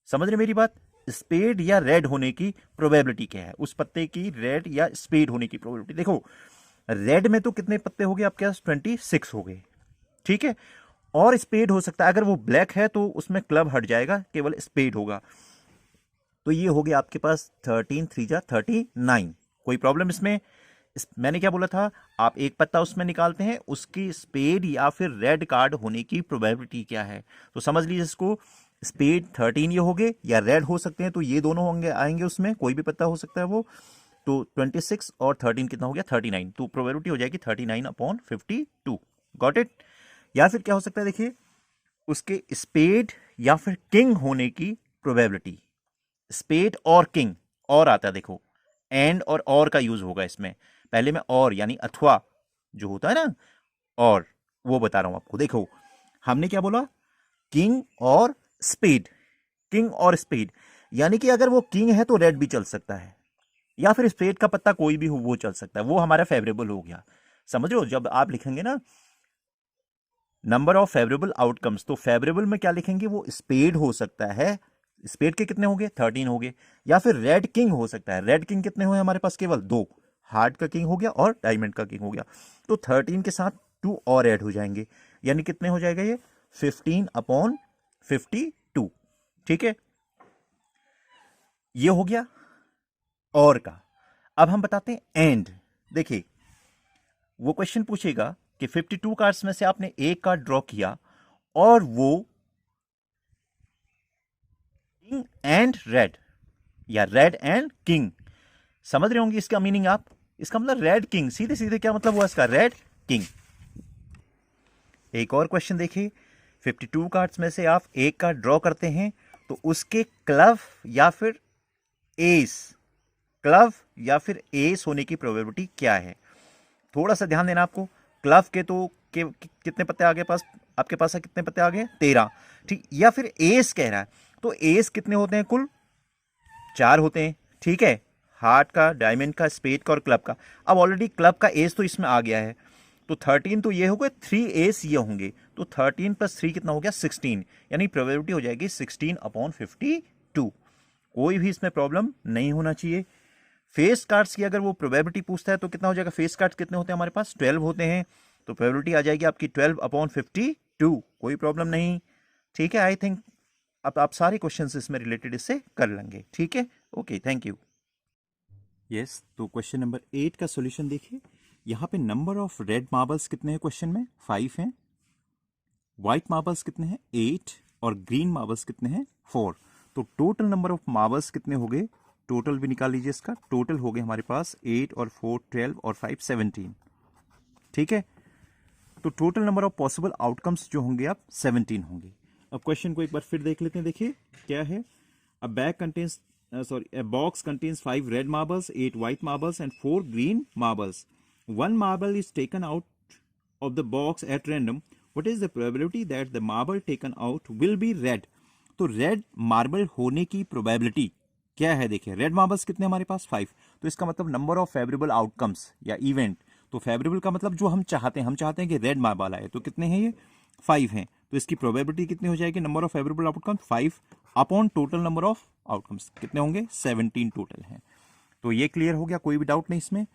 समझ रहे मेरी बात, स्पेड या रेड होने की प्रोबेबिलिटी क्या है, उस पत्ते की रेड या स्पेड होने की प्रोबेबिलिटी। देखो रेड में तो कितने पत्ते हो गए आपके पास, 26 हो गए, ठीक है, और स्पेड हो सकता है, अगर वो ब्लैक है तो उसमें क्लब हट जाएगा, केवल स्पेड होगा। तो ये हो गया आपके पास 13 3 जा 39। कोई प्रॉब्लम इसमें? मैंने क्या बोला था, आप एक पत्ता उसमें निकालते हैं, उसकी स्पेड या फिर रेड कार्ड होने की प्रोबेबिलिटी क्या है। तो समझ लीजिए इसको, स्पेड 13 ये हो गए, या रेड हो सकते हैं, तो ये दोनों होंगे, आएंगे उसमें, कोई भी पत्ता हो सकता है वो। तो 26 और 13 कितना हो गया, 39। तो प्रोबेबिलिटी हो जाएगी 39/52। Got it? या फिर क्या हो सकता है, देखिए उसके स्पेड या फिर किंग होने की प्रोबेबिलिटी, स्पेड और किंग, और आता है देखो, एंड और का यूज होगा इसमें, पहले में और यानी अथवा जो होता है ना, और वो बता रहा हूं आपको। देखो हमने क्या बोला, किंग और स्पेड, किंग और स्पेड, यानी कि अगर वो किंग है तो रेड भी चल सकता है, या फिर स्पेड का पत्ता कोई भी हो वो चल सकता है, वो हमारा फेवरेबल हो गया। समझ रहे हो, जब आप लिखेंगे ना नंबर ऑफ फेवरेबल आउटकम्स, तो फेवरेबल में क्या लिखेंगे, वो स्पेड हो सकता है, स्पेड के कितने हो गए, 13 हो गए, या फिर रेड किंग हो सकता है। रेड किंग कितने हुए हमारे पास, केवल 2, हार्ट का किंग हो गया और डायमंड का किंग हो गया। तो 13 के साथ 2 और ऐड हो जाएंगे, यानी कितने हो जाएगा ये, 15/52। ठीक है, ये हो गया और का। अब हम बताते हैं एंड। देखिए वो क्वेश्चन पूछेगा कि 52 कार्ड्स में से आपने एक कार्ड ड्रॉ किया और वो किंग एंड रेड, या रेड एंड किंग, समझ रहे होंगे इसका मीनिंग आप, इसका मतलब रेड किंग, सीधे सीधे क्या मतलब हुआ इसका, रेड किंग। एक और क्वेश्चन देखिए, 52 कार्ड्स में से आप एक कार्ड ड्रॉ करते हैं, तो उसके क्लब या फिर एस, क्लब या फिर एस होने की प्रोबेबिलिटी क्या है। थोड़ा सा ध्यान देना आपको, क्लब के तो कितने पत्ते आगे पास, आपके पास है कितने पत्ते आगे, 13, ठीक, या फिर एस कह रहा है, तो एस कितने होते हैं, कुल 4 होते हैं, ठीक है, हार्ट का, डायमंड का, स्पेड का और क्लब का। अब ऑलरेडी क्लब का एस तो इसमें आ गया है, तो 13 तो ये हो गए, 3 एस ये होंगे, तो 13 + 3 कितना हो गया, 16, यानी प्रोबेबिलिटी हो जाएगी 16/52। कोई भी इसमें प्रॉब्लम नहीं होना चाहिए। फेस कार्ड्स की अगर वो प्रोबेबिलिटी पूछता है तो कितना हो जाएगा, फेस कार्ड्स कितने होते हैं हमारे पास, 12 होते हैं, तो प्रोबेबिलिटी आ जाएगी आपकी 12/52। कोई प्रॉब्लम नहीं, ठीक है। आई थिंक अब आप सारे क्वेश्चंस इसमें रिलेटेड इससे कर लेंगे, ठीक है। Okay, thank you. यस, तो क्वेश्चन नंबर 8 का सॉल्यूशन देखिए। यहाँ पे नंबर ऑफ रेड मार्बल्स कितने हैं क्वेश्चन में, 5 हैं, व्हाइट मार्बल्स कितने हैं, 8, और ग्रीन मार्बल्स कितने हैं, 4। तो टोटल नंबर ऑफ मार्बल्स कितने हो गए, टोटल भी निकाल लीजिए इसका, टोटल हो गए हमारे पास 8 और 4 12 और 5 17, ठीक है। तो total number of possible outcomes जो होंगे आप 17 होंगे। अब क्वेश्चन को एक बार फिर देख लेते हैं, देखिए क्या है। A bag contains a box contains 5 red marbles, 8 white marbles and 4 green marbles. One marble is taken out of the box at random. What is the probability that the marble taken out will be red? तो red marble होने की probability क्या है, देखिए red marbles कितने हमारे पास, 5, तो इसका मतलब नंबर ऑफ फेवरेबल आउटकम्स या इवेंट, तो फेवरेबल का मतलब जो हम चाहते हैं कि रेड मार्बल आए, तो कितने हैं ये, 5 हैं, तो इसकी प्रोबेबिलिटी कितनी हो जाएगी, number of favourable outcome 5 upon total number of outcomes कितने होंगे, 17 टोटल हैं। तो ये क्लियर हो गया, कोई भी डाउट नहीं इसमें।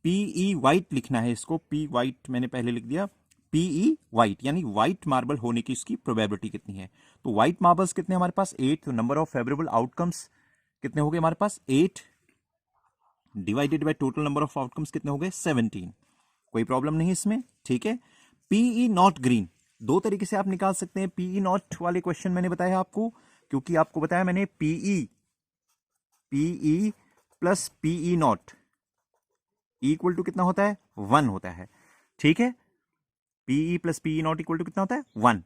पीई वाइट लिखना है इसको, पी वाइट मैंने पहले लिख दिया, पीई वाइट यानी व्हाइट मार्बल होने की इसकी प्रोबेबिलिटी कितनी है। तो व्हाइट मार्बल्स कितने हमारे पास, 8, तो नंबर ऑफ फेवरेबल आउटकम्स कितने हो गए हमारे पास, 8 divided by total number of outcomes कितने हो गए, 17। कोई प्रॉब्लम नहीं इसमें, ठीक है। पीई नॉट ग्रीन, दो तरीके से आप निकाल सकते हैं। पीई नॉट वाले क्वेश्चन मैंने बताया आपको, क्योंकि आपको बताया मैंने P E plus P E not equal to कितना होता है, 1 होता है, ठीक है। P E plus P E not equal to कितना होता है, 1।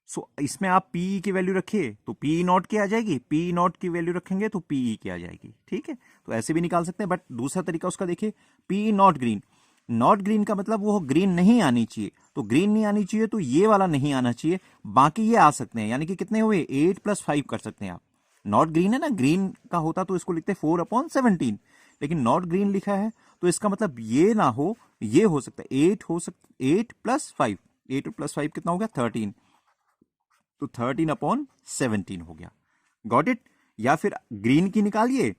सो इसमें आप पीई की वैल्यू रखिए तो पीई नॉट की आ जाएगी, पीई नॉट की वैल्यू रखेंगे तो पीई की आ जाएगी, ठीक है। तो ऐसे भी निकाल सकते हैं, बट दूसरा तरीका उसका देखिए, P E not green, not green का मतलब वो ग्रीन नहीं आनी चाहिए, तो ग्रीन नहीं आनी चाहिए तो ये वाला नहीं आना चाहिए, बाकी ये आ सकते हैं। यानी कि कितने हुए, 8 + 5 कर सकते हैं आप। नॉट ग्रीन है ना, ग्रीन का होता तो इसको लिखते 4/17, लेकिन नॉट ग्रीन लिखा है तो इसका मतलब ये ना हो, ये हो सकता है 8 हो सकता, 8 + 5, 8 + 5 कितना हो गया 13, तो 13/17 हो गया। Got it. या फिर ग्रीन की निकालिए,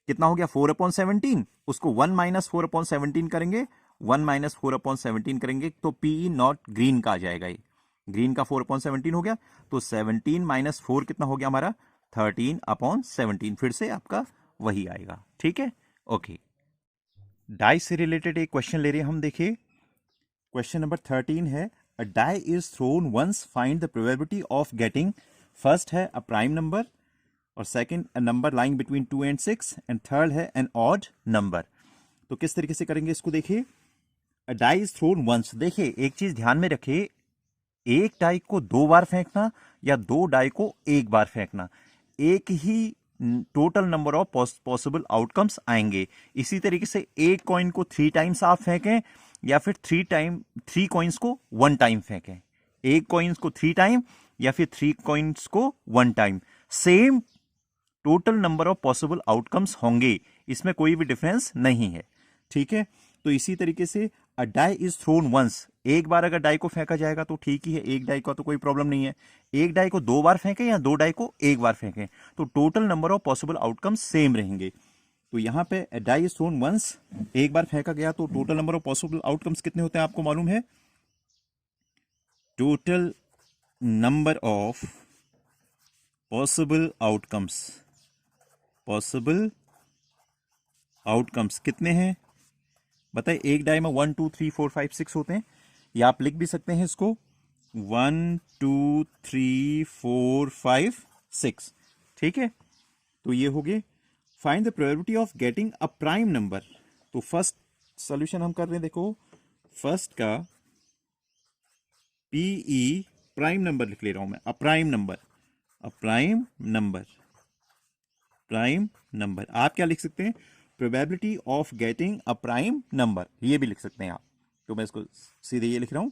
कितना हो गया 4/17, उसको 1 - 4/17 करेंगे, 1 - 4/17 करेंगे तो पीई नॉट ग्रीन का आ जाएगा। ये ग्रीन का 4/17 हो गया, तो 17 - 4 कितना हो गया हमारा 13/17, फिर से आपका वही आएगा। ठीक है, ओके। डाइस से रिलेटेड एक क्वेश्चन ले रहे हैं हम, देखिए क्वेश्चन नंबर 13 है, a die is thrown once, find the probability of getting. First है अ प्राइम नंबर, और second a number lying between 2 and 6, and third है एन ऑड नंबर। तो किस तरीके से करेंगे इसको, देखिए a die is thrown once. देखिए एक चीज ध्यान में रखिए, एक डाई को 2 बार फेंकना या 2 डाई को 1 बार फेंकना, एक ही total number of possible outcomes आएंगे। इसी तरीके से एक कॉइन को 3 टाइम्स आप फेंकें या फिर 3 कॉइन्स को 1 टाइम फेंकें, एक कॉइन्स को 3 टाइम या फिर 3 कॉइन्स को 1 time, same total number of possible outcomes होंगे, इसमें कोई भी डिफरेंस नहीं है। ठीक है, तो इसी तरीके से अ डाई इज थ्रोन वंस, एक बार अगर डाई को फेंका जाएगा तो ठीक ही है, एक डाई का तो कोई प्रॉब्लम नहीं है। एक डाई को 2 बार फेंकें या 2 डाई को 1 बार फेंकें, तो total number of possible outcomes same रहेंगे। तो यहां पे अ डाई इज थ्रोन वंस, एक बार फेंका गया तो total number of possible outcomes कितने होते हैं आपको मालूम है, total number of possible outcomes कितने हैं बताइए। एक डाई में 1 2 3 4 5 6 होते हैं, या आप लिख भी सकते हैं इसको 1 2 3 4 5 6। ठीक है, तो ये हो गए। Find the probability of getting a prime number. तो फर्स्ट सॉल्यूशन हम कर रहे हैं, देखो फर्स्ट का पीई प्राइम नंबर लिख ले रहा हूं मैं, प्राइम नंबर आप क्या लिख सकते हैं, probability of getting a prime number, ये भी लिख सकते हैं आप। तो मैं इसको सीधे ये लिख रहा हूं।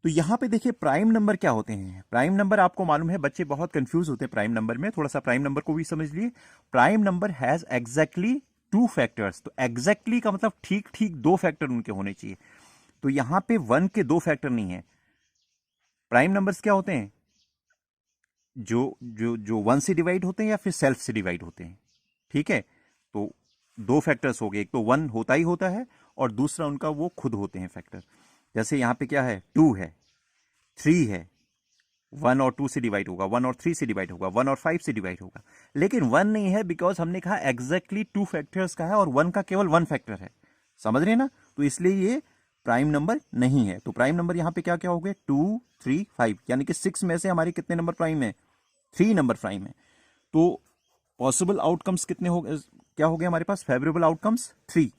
तो यहां पे देखिए प्राइम नंबर क्या होते हैं। प्राइम नंबर आपको मालूम है, बच्चे बहुत कंफ्यूज होते हैं प्राइम नंबर में, थोड़ा सा प्राइम नंबर को भी समझ लिए। Prime number has exactly 2 factors. तो एग्जैक्टली का मतलब ठीक ठीक 2 फैक्टर उनके होने चाहिए। तो यहां पे 1 के 2 फैक्टर नहीं है। प्राइम नंबर्स क्या होते हैं, जो जो जो 1 से डिवाइड होते हैं या फिर सेल्फ से डिवाइड होते हैं। ठीक है, तो 2 फैक्टर्स हो गए, एक तो 1 होता ही होता है और दूसरा उनका वो खुद होते हैं फैक्टर। जैसे यहां पे क्या है, 2 है, 3 है, 1 और 2 से डिवाइड होगा, 1 और 3 से डिवाइड होगा, 1 और 5 से डिवाइड होगा, लेकिन 1 नहीं है, बिकॉज हमने कहा एग्जैक्टली 2 फैक्टर्स का है और 1 का केवल 1 फैक्टर है। समझ रहे हैं ना, तो इसलिए ये प्राइम नंबर नहीं है। तो प्राइम नंबर यहां पे क्या क्या हो गए, 2 3 5, यानी कि 6 में से हमारे कितने नंबर प्राइम है, 3 नंबर प्राइम है। तो पॉसिबल आउटकम्स कितने हो गए, क्या हो गए हमारे पास, फेवरेबल आउटकम्स 3,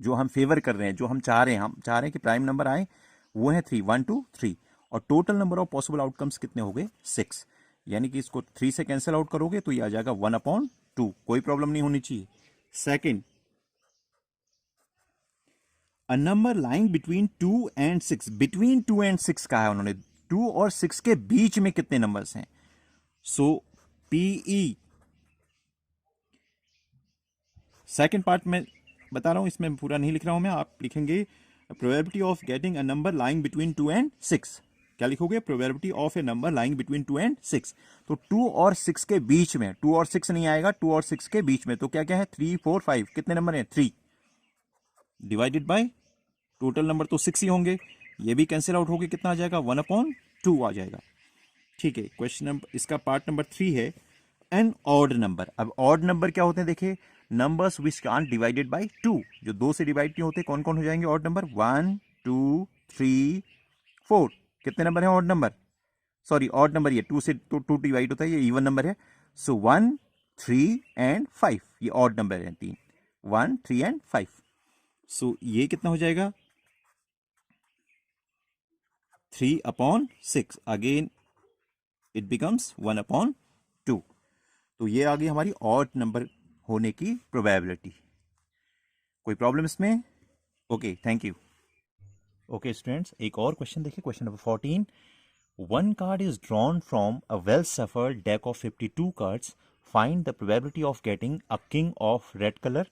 जो हम फेवर कर रहे हैं, जो हम चाह रहे हैं, कि प्राइम नंबर आए, वो है 3, 1 2 3। और total number of possible outcomes कितने हो गए, 6। यानी कि इसको 3 से कैंसिल आउट करोगे तो ये आ जाएगा 1/2, कोई प्रॉब्लम नहीं होनी चाहिए। Second, a number lying between 2 and 6, between 2 and 6 कहा है उन्होंने, 2 और 6 के बीच में कितने नंबर्स हैं। सो पीई, सेकेंड पार्ट में बता रहा हूं, इसमें पूरा नहीं लिख रहा हूं मैं, आप लिखेंगे probability of getting a number lying between 2 and 6। क्या लिखोगे, probability of A number lying between 2 and 6। तो 2 और 6 के बीच में, 2 और 6 नहीं आएगा, 2 और 6 के बीच में, तो क्या क्या है, 3 4 5, कितने नंबर हैं, 3 डिवाइडेड बाय टोटल नंबर तो 6 ही होंगे, ये भी कैंसिल आउट होके कितना आ जाएगा, 1/2 आ जाएगा। ठीक है, क्वेश्चन नंबर, इसका पार्ट नंबर 3 है एन ऑड नंबर। अब ऑड नंबर क्या होते हैं, देखिए numbers which can't divided by 2, जो 2 से डिवाइड नहीं होते, कौन कौन हो जाएंगे ऑड नंबर, 1 2 3 4, कितने नंबर है odd number, sorry odd number, ये 2 से तो 2 डिवाइड होता है, ये इवन नंबर है। सो 1 3 एंड 5, ये ऑड नंबर है, 3 1 3 एंड 5। सो ये कितना हो जाएगा, 3/6, अगेन इट बिकम्स 1/2। तो ये आ गई हमारी ऑड नंबर होने की प्रोबेबिलिटी। कोई प्रॉब्लम इसमें, okay, thank you. Okay students, एक और क्वेश्चन देखिए, question number 14। One card is drawn from a well-shuffled deck of 52 cards. Find the probability of getting a king of red color,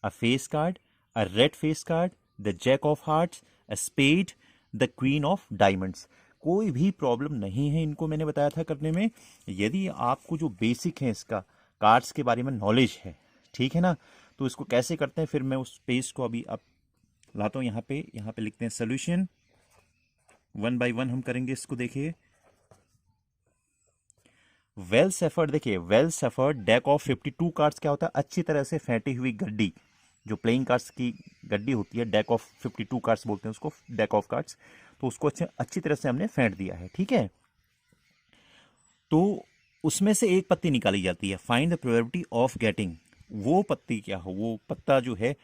a face card, a red face card, the jack of hearts, a spade, the queen of diamonds. कोई भी problem नहीं है, इनको मैंने बताया था करने में। यदि आपको जो बेसिक है इसका कार्ड्स के बारे में नॉलेज है, ठीक है ना, तो इसको कैसे करते हैं, फिर मैं उस पेज को अभी अब लाता हूँ। यहाँ पे लिखते हैं सोल्यूशन, वन बाय वन हम करेंगे इसको। देखिए, वेल सफर्ड, देखिए well suffered deck of 52 cards क्या होता है, अच्छी तरह से फेंटी हुई गड्डी, जो प्लेइंग कार्ड्स की गड्डी होती है, डेक ऑफ 52 कार्ड्स बोलते हैं उसको, डेक ऑफ कार्ड्स। तो उसको अच्छी तरह से हमने फेंट दिया है, ठीक है। तो उसमें से एक पत्ती निकाली जाती है। Find the probability of getting, वो पत्ती क्या हो, वो पत्ता जो है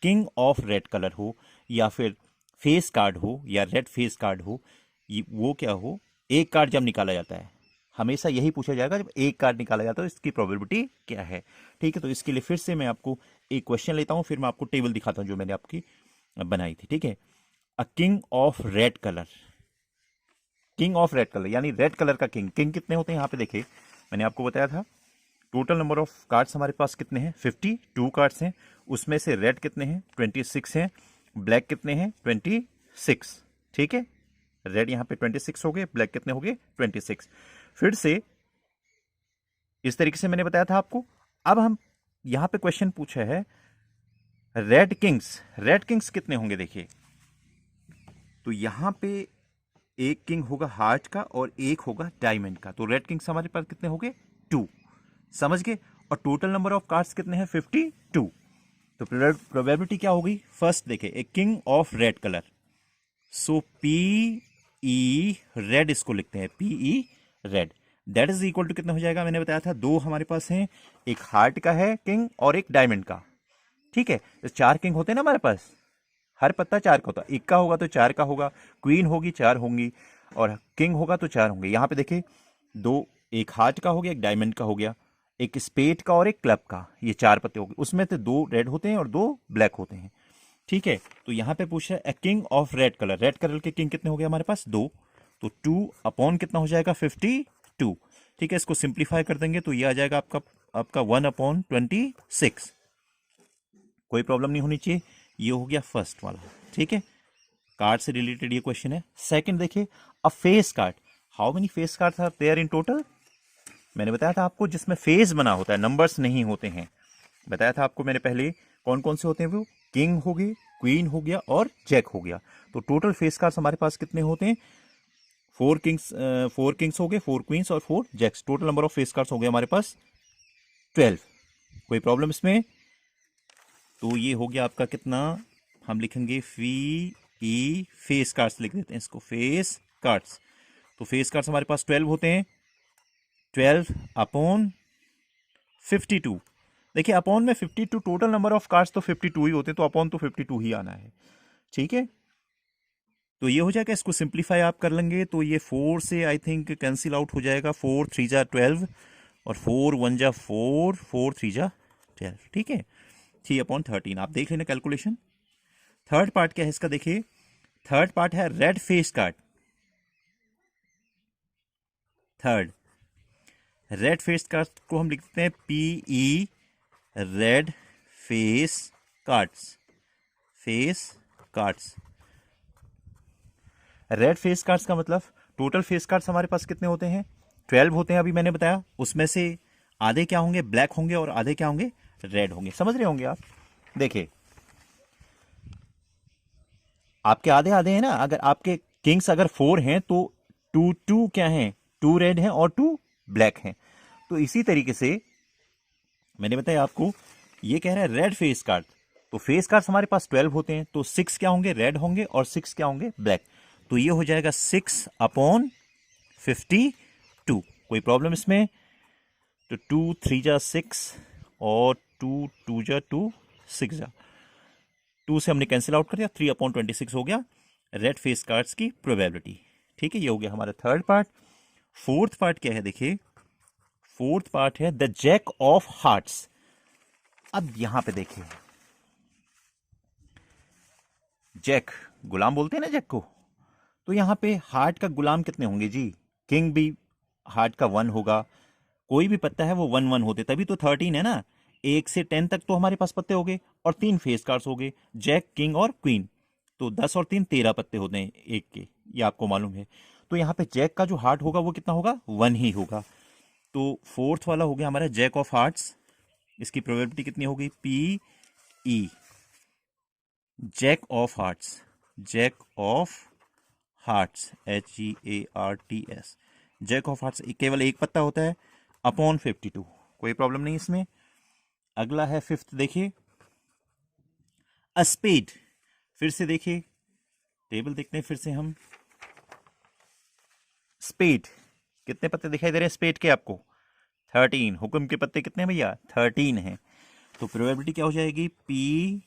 किंग ऑफ रेड कलर हो, या फिर फेस कार्ड हो, या रेड फेस कार्ड हो, वो क्या हो। एक कार्ड जब निकाला जाता है, हमेशा यही पूछा जाएगा, जब एक कार्ड निकाला जाता है इसकी प्रोबेबिलिटी क्या है, ठीक है। तो इसके लिए फिर से मैं आपको एक क्वेश्चन लेता हूं, फिर मैं आपको टेबल दिखाता हूं जो मैंने आपकी बनाई थी, ठीक है। A king of red colour, king of red colour यानी रेड कलर का किंग। किंग कितने होते हैं, यहाँ पे देखिए मैंने आपको बताया था। टोटल नंबर ऑफ कार्ड्स हमारे पास कितने हैं, 52 कार्ड्स हैं। उसमें से रेड कितने हैं, 26 हैं। ब्लैक कितने हैं, 26, ठीक है। रेड यहाँ पे 26 हो गए, ब्लैक कितने हो गए, 26। फिर से इस तरीके से मैंने बताया था आपको। अब हम यहां पे क्वेश्चन पूछा है रेड किंग्स, रेड किंग्स कितने होंगे, देखिए। तो यहां पे एक किंग होगा हार्ट का और एक होगा डायमंड का। तो रेड किंग्स हमारे पास कितने हो गए, 2, समझ गए। और टोटल नंबर ऑफ कार्ड्स कितने हैं, 52। तो प्रोबेबिलिटी क्या होगी, फर्स्ट देखिए, एक king of red colour, so P E red, इसको लिखते हैं P E red, that is equal to कितना हो जाएगा, मैंने बताया था 2 हमारे पास हैं, एक हार्ट का है किंग और एक डायमंड का, ठीक है। तो 4 किंग होते हैं ना हमारे पास, हर पत्ता 4 का होता है, 1 का होगा तो 4 का होगा, क्वीन होगी 4 होंगी, और किंग होगा तो 4 होंगे। यहाँ पे देखिए 2, एक हार्ट का हो गया, एक डायमंड का हो गया, एक स्पेड का और एक क्लब का, ये 4 पत्ते हो गए। उसमें से 2 रेड होते हैं और 2 ब्लैक होते हैं, ठीक है। तो यहाँ पे पूछा है king of red colour, red colour के किंग कितने हो गए हमारे पास, 2। तो 2 अपॉन कितना हो जाएगा, 52, ठीक है। इसको सिंप्लीफाई कर देंगे तो ये आ जाएगा आपका 1/26। कोई प्रॉब्लम नहीं होनी चाहिए। ये हो गया फर्स्ट वाला, ठीक है। कार्ड से रिलेटेड ये क्वेश्चन है। सेकंड देखिए, a face card, how many face card are there in total. मैंने बताया था आपको जिसमें फेस बना होता है, नंबर्स नहीं होते हैं, बताया था आपको मैंने पहले कौन कौन से होते हैं। वो किंग हो गए, क्वीन हो गया और जैक हो गया। तो टोटल फेस कार्ड्स हमारे पास कितने होते हैं, 4 किंग्स हो गए, 4 क्वींस और 4 jacks. Total number of face cards हो गए हमारे पास 12। कोई प्रॉब्लम इसमें। तो ये हो गया आपका कितना, हम लिखेंगे फी ई फेस कार्ड्स लिख देते हैं इसको, फेस कार्ड्स। तो फेस कार्ड्स हमारे पास 12 होते हैं, 12 अपॉन 52। देखिए अपॉन में 52, टोटल नंबर ऑफ कार्ड्स तो 52 ही होते हैं, तो अपॉन तो 52 ही आना है, ठीक है। तो ये हो जाएगा, इसको सिंप्लीफाई आप कर लेंगे तो ये 4 से आई थिंक कैंसिल आउट हो जाएगा, 4 3 जा 12 और 4 1 जा 4, 4 3 जा 12, ठीक है। 3/13 आप देख लेना कैलकुलेशन। थर्ड पार्ट क्या है इसका, देखिए थर्ड पार्ट है red face card. Third red face card को हम लिखते हैं P E red face cards, face cards. Red face cards का मतलब टोटल फेस कार्ड्स हमारे पास कितने होते हैं, 12 होते हैं, अभी मैंने बताया। उसमें से आधे क्या होंगे, ब्लैक होंगे, और आधे क्या होंगे, रेड होंगे। समझ रहे होंगे आप। देखिए आपके आधे आधे हैं ना, अगर आपके किंग्स अगर 4 हैं तो 2 क्या हैं, 2 रेड हैं और 2 ब्लैक हैं। तो इसी तरीके से मैंने बताया आपको, ये कह रहा है रेड फेस कार्ड। तो फेस कार्ड्स हमारे पास 12 होते हैं, तो 6 क्या होंगे, रेड होंगे, और 6 क्या होंगे, ब्लैक। तो ये हो जाएगा 6/52। कोई प्रॉब्लम इसमें। तो 2 3 जा 6 और 2 2 जा 2, 6 जा 2 से हमने कैंसिल आउट कर दिया, 3/26 हो गया रेड फेस कार्ड्स की प्रोबेबिलिटी, ठीक है। ये हो गया हमारा थर्ड पार्ट। फोर्थ पार्ट क्या है, देखिए फोर्थ पार्ट है द जैक ऑफ हार्ट्स। अब यहां पे देखिए जैक, गुलाम बोलते हैं ना जैक को, तो यहाँ पे हार्ट का गुलाम कितने होंगे जी? किंग भी हार्ट का 1 होगा, कोई भी पत्ता है वो 1 1 होते, तभी तो 13 है ना। 1 से 10 तक तो हमारे पास पत्ते हो गए और 3 फेस कार्ड्स हो गए, जैक, किंग और क्वीन। तो 10 और 3 13 पत्ते होते हैं एक के, ये आपको मालूम है। तो यहाँ पे जैक का जो हार्ट होगा वो कितना होगा? 1 ही होगा। तो फोर्थ वाला हो गया हमारा जैक ऑफ हार्ट्स, इसकी प्रोबेबिलिटी कितनी होगी? P E. Jack of hearts, jack of hearts, HEARTS, jack of hearts केवल एक पत्ता होता है, अपॉन 52, कोई प्रॉब्लम नहीं इसमें। अगला है फिफ्थ, देखिए अ स्पेड। फिर से देखिए टेबल देखते हैं फिर से हम। स्पेड कितने पत्ते दिखाई दे रहे हैं स्पेड के आपको? 13। हुक्म के पत्ते कितने हैं भैया? 13 हैं। तो प्रोबेबिलिटी क्या हो जाएगी? P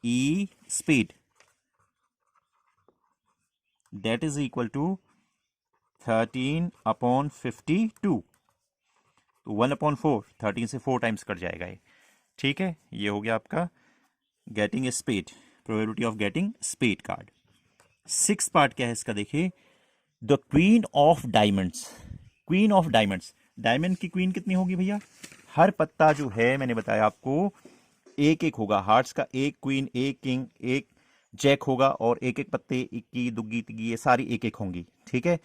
E spade, that is equal to 13 upon 52। तो 1 अपॉन 4, 13 से 4 टाइम्स कट जाएगा ये। ठीक है, ये हो गया आपका getting a spade, probability of getting spade card. Six part क्या है इसका? देखिए the queen of diamonds. Queen of diamonds, diamond की क्वीन कितनी होगी भैया? हर पत्ता जो है मैंने बताया आपको एक एक होगा, हार्ट्स का एक क्वीन, एक किंग, एक जैक होगा, और एक एक पत्ते, इक्की दुग्गी तिग्गी, ये सारी एक एक होंगी। ठीक है,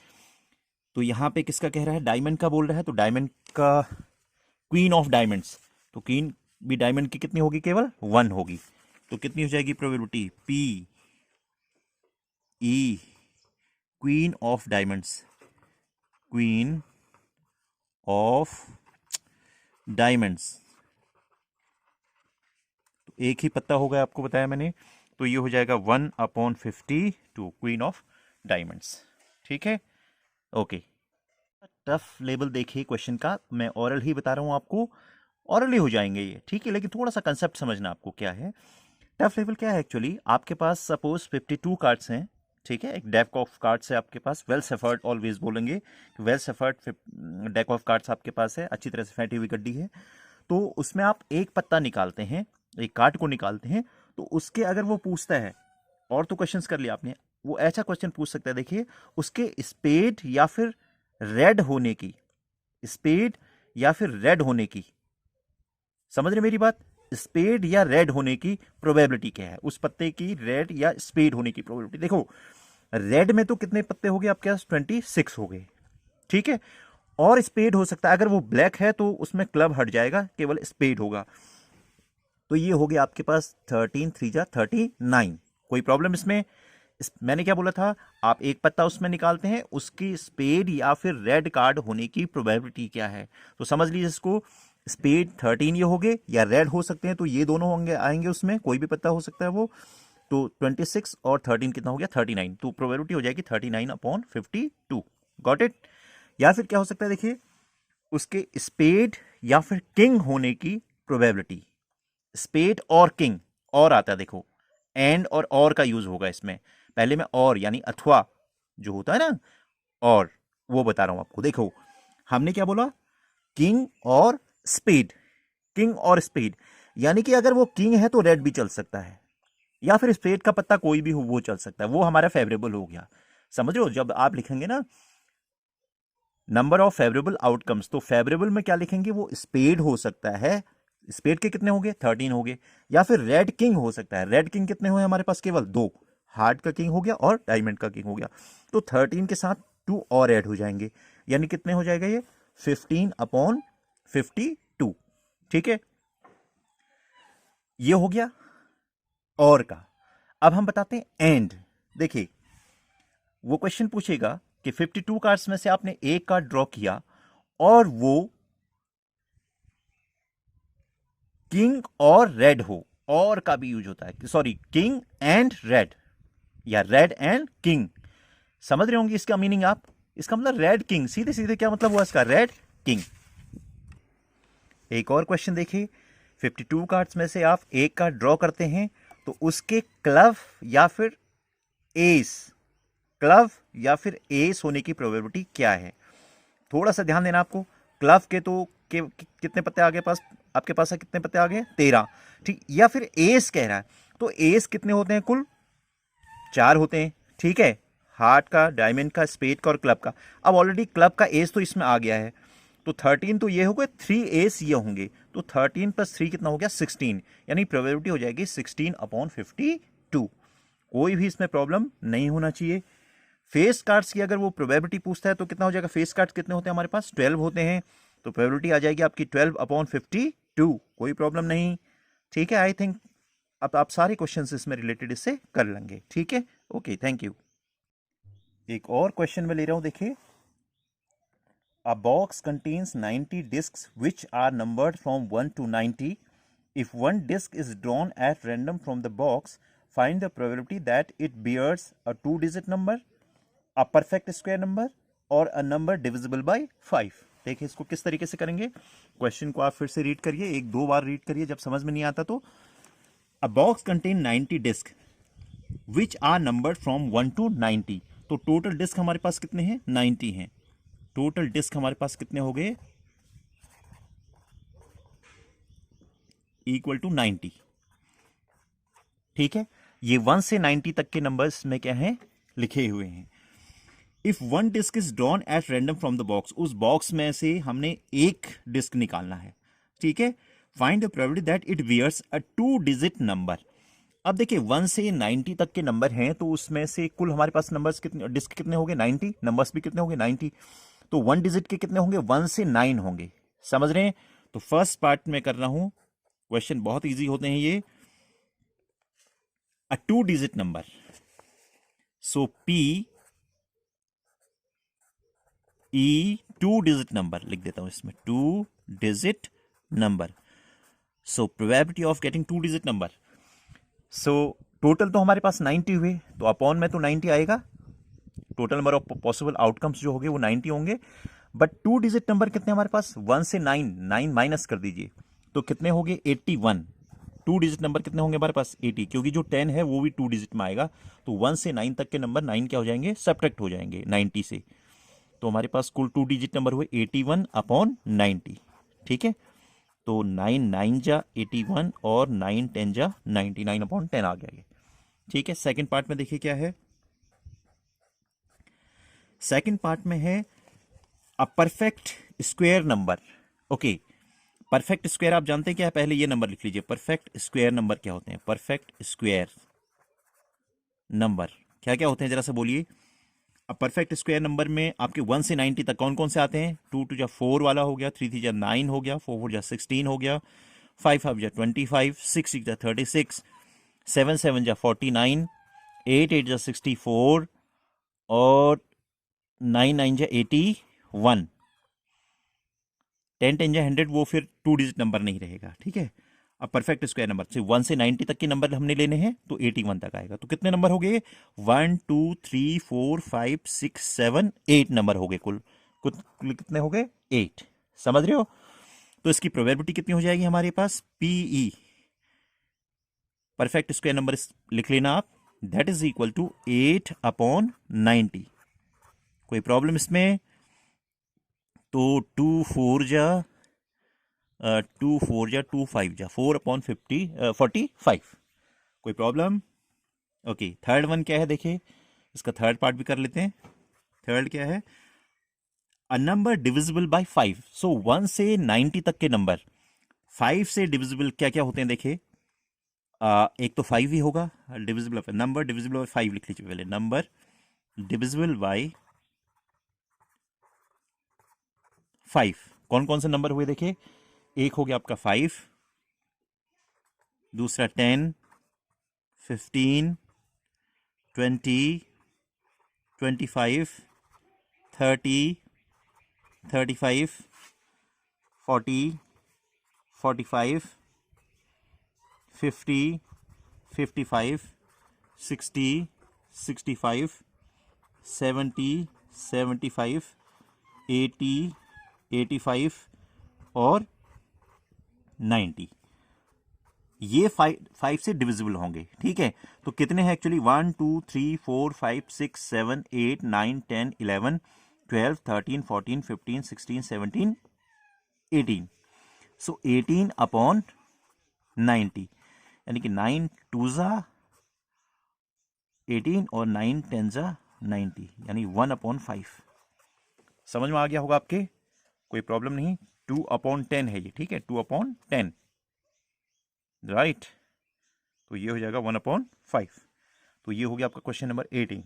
तो यहां पे किसका कह रहा है? डायमंड का बोल रहा है, तो डायमंड का क्वीन ऑफ डायमंड्स, तो क्वीन भी डायमंड की कितनी होगी? केवल 1 होगी। तो कितनी हो जाएगी probability? P E, queen of diamonds, queen of diamonds, तो एक ही पत्ता होगा आपको बताया मैंने, तो ये हो जाएगा 1 अपॉन 52, क्वीन ऑफ डायमंड्स। ठीक है, ओके। टफ लेवल देखिए क्वेश्चन का, मैं ओरल ही बता रहा हूं आपको, ओरल ही हो जाएंगे ये, ठीक है, लेकिन थोड़ा सा कंसेप्ट समझना आपको क्या है। टफ लेवल क्या है एक्चुअली? आपके पास सपोज 52 कार्ड्स हैं, ठीक है, एक डेक ऑफ कार्ड्स है आपके पास, वेल सफर्ड, ऑलवेज बोलेंगे well suffered deck of cards आपके पास है, अच्छी तरह से फेंटी हुई गड्डी है। तो उसमें आप एक पत्ता निकालते हैं, एक कार्ड को निकालते हैं, तो उसके अगर वो पूछता है, और तो क्वेश्चंस कर लिया आपने, वो ऐसा क्वेश्चन पूछ सकता है, देखिए उसके स्पेड या फिर रेड होने की, स्पेड या फिर रेड होने की, समझ रहे मेरी बात? स्पेड या रेड होने की प्रोबेबिलिटी क्या है? उस पत्ते की रेड या स्पेड होने की प्रोबेबिलिटी। देखो रेड में तो कितने पत्ते हो गए आपके पास? 26 हो गए, ठीक है, और स्पेड हो सकता है, अगर वो ब्लैक है तो उसमें क्लब हट जाएगा, केवल स्पेड होगा। तो ये हो गया आपके पास 13 3 जा 39, कोई प्रॉब्लम इसमें? मैंने क्या बोला था? आप एक पत्ता उसमें निकालते हैं, उसकी स्पेड या फिर रेड कार्ड होने की प्रोबेबिलिटी क्या है, तो समझ लीजिए इसको, स्पेड 13 ये हो गए, या रेड हो सकते हैं, तो ये दोनों होंगे, आएंगे उसमें, कोई भी पत्ता हो सकता है वो। तो 26 और 13 कितना हो गया? 39, तो प्रोबेबिलिटी हो जाएगी 39 अपॉन 52। Got it? या फिर क्या हो सकता है? देखिए उसके स्पेड या फिर किंग होने की प्रोबेबिलिटी, स्पेड और किंग, और आता है देखो, एंड और का यूज होगा इसमें, पहले में और यानी अथवा जो होता है ना, और वो बता रहा हूं आपको। देखो हमने क्या बोला? किंग और स्पेड, किंग और स्पेड, यानी कि अगर वो किंग है तो रेड भी चल सकता है, या फिर स्पेड का पत्ता कोई भी हो वो चल सकता है, वो हमारा फेवरेबल हो गया। समझ रहे हो? जब आप लिखेंगे ना नंबर ऑफ फेवरेबल आउटकम्स, तो फेवरेबल में क्या लिखेंगे? वो स्पेड हो सकता है, स्पेड के कितने हो गए? 13 हो गए, या फिर रेड किंग हो सकता है। रेड किंग कितने हुए हमारे पास? केवल 2, हार्ट का किंग हो गया और डायमंड का किंग हो गया, तो 13 के साथ 2 और ऐड हो जाएंगे, यानी कितने हो जाएगा ये? 15 अपॉन 52। ठीक है, ये हो गया और का। अब हम बताते हैं एंड। देखिए वो क्वेश्चन पूछेगा कि 52 कार्ड्स में से आपने एक कार्ड ड्रॉ किया और वो किंग और रेड हो, और का भी यूज होता है, सॉरी, किंग एंड रेड या रेड एंड किंग, समझ रहे होंगे इसका मीनिंग आप? इसका मतलब रेड किंग, सीधे सीधे क्या मतलब हुआ इसका? Red king. एक और क्वेश्चन देखिए, 52 कार्ड्स में से आप एक कार्ड ड्रॉ करते हैं, तो उसके क्लव या फिर एस, क्लव या फिर एस होने की प्रोबेबिलिटी क्या है? थोड़ा सा ध्यान देना आपको। क्लव के तो कितने पत्ते आगे पास आपके पास है? कितने पत्ते आ गए? 13, ठीक, या फिर एस कह रहा है, तो एस कितने होते हैं कुल? 4 होते हैं, ठीक है, हार्ट का, डायमंड का, स्पेड का और क्लब का। अब ऑलरेडी क्लब का एज तो इसमें आ गया है, तो 13 तो ये हो गए, 3 एस ये होंगे, तो 13 + 3 कितना हो गया 16, यानी प्रोबेबिलिटी हो जाएगी 16/52। कोई भी इसमें प्रॉब्लम नहीं होना चाहिए। फेस कार्ड्स की अगर वो प्रोबेबिलिटी पूछता है तो कितना हो जाएगा, फेस कार्ड्स कितने होते हैं हमारे पास, 12 होते हैं, तो प्रोबेबिलिटी आ जाएगी आपकी 12/52, कोई प्रॉब्लम नहीं, ठीक है। आई थिंक अब आप सारे क्वेश्चन इसमें रिलेटेड इससे कर लेंगे, ठीक है, ओके, थैंक यू। एक और क्वेश्चन में ले रहा हूं, देखिए, A box contains 90 discs which are numbered from 1 to 90. If one disc is drawn at random from the box, find the probability that it bears a 2-digit number, a perfect square number और a number divisible by 5। देखिए इसको किस तरीके से करेंगे, question को आप फिर से रीड करिए, 1-2 बार रीड करिए, जब समझ में नहीं आता तो। A box contain 90 disc which are numbered from 1 to 90। तो टोटल डिस्क हमारे पास कितने हैं, 90 हैं। टोटल डिस्क हमारे पास कितने हो गए, इक्वल टू 90, ठीक है। ये 1 से 90 तक के नंबर्स में क्या हैं, लिखे हुए हैं। If one disc is drawn at random from the box, उस बॉक्स में से हमने एक डिस्क निकालना है, ठीक है। Find the probability that it bears a two digit number. अब देखिए 1 से 90 तक के नंबर हैं, तो उसमें से कुल हमारे पास नंबर्स कितने, डिस्क कितने हो गए 90, नंबर्स भी कितने हो गए 90, तो 1 डिजिट के कितने होंगे, 1 से 9 होंगे, समझ रहे हैं। तो फर्स्ट पार्ट में कर रहा हूं, क्वेश्चन बहुत इजी होते हैं ये। A two digit number, so P E two digit number लिख देता हूं इसमें, two digit number, so probability of getting two digit number. So total तो हमारे पास 90 हुए, तो अपॉन में तो 90 आएगा, total number of possible outcomes जो होंगे वो 90 होंगे। बट 2-डिजिट नंबर कितने हमारे पास, 1 से 9 माइनस कर दीजिए, तो कितने हो गए 81। 2-डिजिट नंबर कितने होंगे हमारे पास 80, क्योंकि जो 10 है वो भी 2-डिजिट में आएगा, तो 1 से 9 तक के नंबर 9 क्या हो जाएंगे, सब्ट्रैक्ट हो जाएंगे 90 से, तो हमारे पास कुल 2-डिजिट नंबर हुए 81/90, ठीक है। तो 9 9 जा 81 और 9 10 जा 99/10 आ गया ये, ठीक है। सेकेंड पार्ट में देखिए क्या है, सेकेंड पार्ट में है a perfect square number. Okay, perfect square आप जानते हैं क्या है, पहले ये नंबर लिख लीजिए, परफेक्ट स्क्वायर नंबर क्या होते हैं, परफेक्ट स्क्वायर नंबर क्या क्या होते हैं जरा से बोलिए। अब परफेक्ट स्क्वायर नंबर में आपके 1 से 90 तक कौन कौन से आते हैं, 2 2 जा 4 वाला हो गया, 3 3 जा 9 हो गया, 4 4 जा 16 हो गया, 5 5 जा 25, 6 6 जा 36, 7 7 जा 49, 8 8 जा 64 और 9 9 जा 81, 10 10 जा 100, वो फिर 2-डिजिट नंबर नहीं रहेगा, ठीक है। अब परफेक्ट स्क्वायर नंबर से 1 से 90 तक के नंबर हमने लेने हैं, तो 81 तक आएगा, तो कितने नंबर हो गए, 1 2 3 4 5 6 7 8 नंबर हो गए कुल, कितने हो गए 8, समझ रहे हो। तो इसकी प्रोबेबिलिटी कितनी हो जाएगी हमारे पास, PE, परफेक्ट स्क्वायर नंबर लिख लेना आप, दैट इज इक्वल टू 8/90। कोई प्रॉब्लम इसमें, तो 2 4 जा 2 4 जा 2 5 जा 4/45, कोई प्रॉब्लम। ओके, थर्ड वन क्या है, देखिए इसका थर्ड पार्ट भी कर लेते हैं। थर्ड क्या है, अ नंबर डिविजिबल बाय 5। सो 1 से 90 तक के नंबर 5 से डिविजिबल क्या क्या होते हैं, देखिए एक तो 5 ही होगा डिविजिबल, नंबर डिविजिबल बाय 5 लिख लीजिए पहले, नंबर डिविजिबल बाय 5 कौन कौन से नंबर हुए, देखिए एक हो गया आपका 5, दूसरा 10, 15, 20, 25, 30, 35, 40, 45, 50, 55, 60, 65, 70, 75, 80, 85 और 90, ये 5 से डिविजिबल होंगे, ठीक है। तो कितने हैं एक्चुअली, 1 2 3 4 5 6 7 8 9 10 11 12 13 14 15 16 17 18, सो 18/90, यानी कि 9 2 जा 18 और 9 10 जा 90, यानी 1/5। समझ में आ गया होगा आपके, कोई प्रॉब्लम नहीं। 2/10 है ये, ठीक है, 2/10, राइट। तो ये हो जाएगा 1/5। तो ये हो गया आपका क्वेश्चन नंबर 18।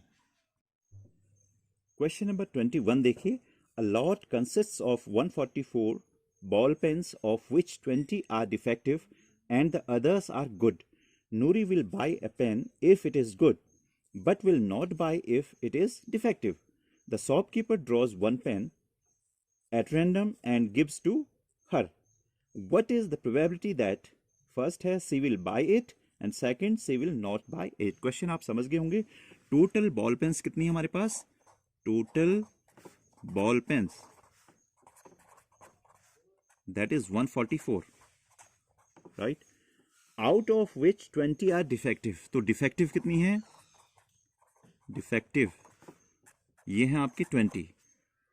क्वेश्चन नंबर 21 देखिए। A lot consists of 144 ball pens of which 20 are defective and the others are good. Nuri will buy a pen if it is good, but will not buy if it is defective. The shopkeeper draws one pen at random and gives to her. What is the probability that first है she will buy it and second she will not buy it? Question आप समझ गए होंगे। Total ball pens कितनी है हमारे पास? Total ball pens that is 144, right? Out of which 20 are defective. तो डिफेक्टिव कितनी है? डिफेक्टिव ये है आपकी 20।